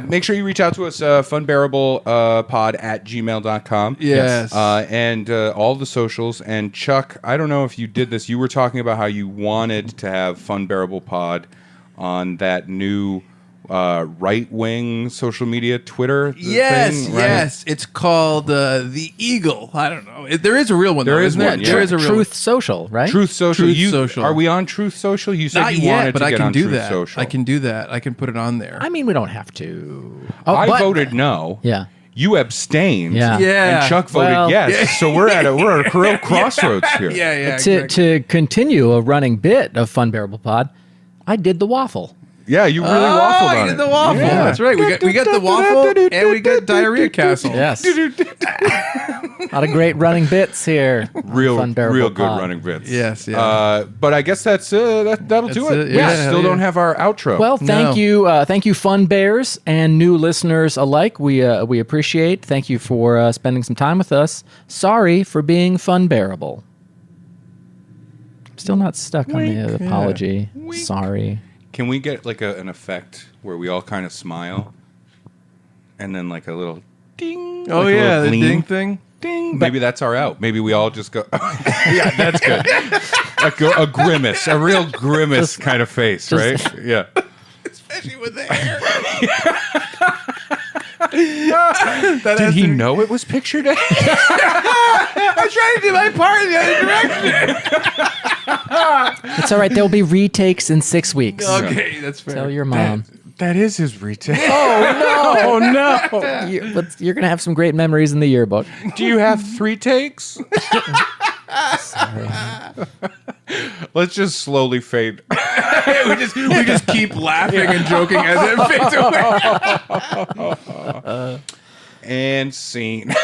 Make sure you reach out to us, funbearablepod@gmail.com.
Yes.
And all the socials. And Chuck, I don't know if you did this. You were talking about how you wanted to have Funbearable Pod on that new right-wing social media Twitter
Yes,
thing, right?
yes. It's called the Eagle. I don't know. There is a real one.
There
though,
is
isn't
one,
it?
yeah.
There is a real
Truth Social, right?
Truth Social.
Truth Social.
Are we on Truth Social? You said
Not
you
yet,
wanted
but
to
I
get
can
on
do
Truth
that.
Social.
I can do that. I can put it on there.
I mean, we don't have to.
I
but-
voted no.
Yeah.
You abstained.
Yeah.
Yeah.
And Chuck voted
Well-
yes. So we're at a real crossroads here.
yeah.
To continue a running bit of Funbearable Pod, I did the waffle.
Yeah, you really waffled
I
on
did
it.
the waffle.
Yeah.
That's right. We got the waffle and we got Diarrhea Castle.
Yes. A lot of great running bits here. on
Real
Funbearable
good
Pod.
running bits.
Yes, yeah.
But I guess that'll do it.
it.
We
Yeah,
still
yeah.
don't have our outro.
Well,
No.
thank you, Fun Bears and new listeners alike. We appreciate. Thank you for spending some time with us. Sorry for being Funbearable. Still not stuck on the apology. Sorry.
can we get like an effect where we all kind of smile, and then like a little ding?
Oh
like a
yeah,
little
the
gleam?
ding thing.
Ding. Maybe that's our out. Maybe we all just go. Yeah, that's good. A grimace, a real grimace kind of face, right? Yeah.
Especially with the hair.
Did he know it was picture day?
I'm trying to do my part in the other direction.
It's all right. There'll be retakes in 6 weeks.
Okay, that's fair.
Tell your mom.
That is his retake.
Oh no! You're gonna have some great memories in the yearbook.
Do you have 3 takes? Let's just slowly fade.
we just keep laughing and joking as it fades away.
And scene.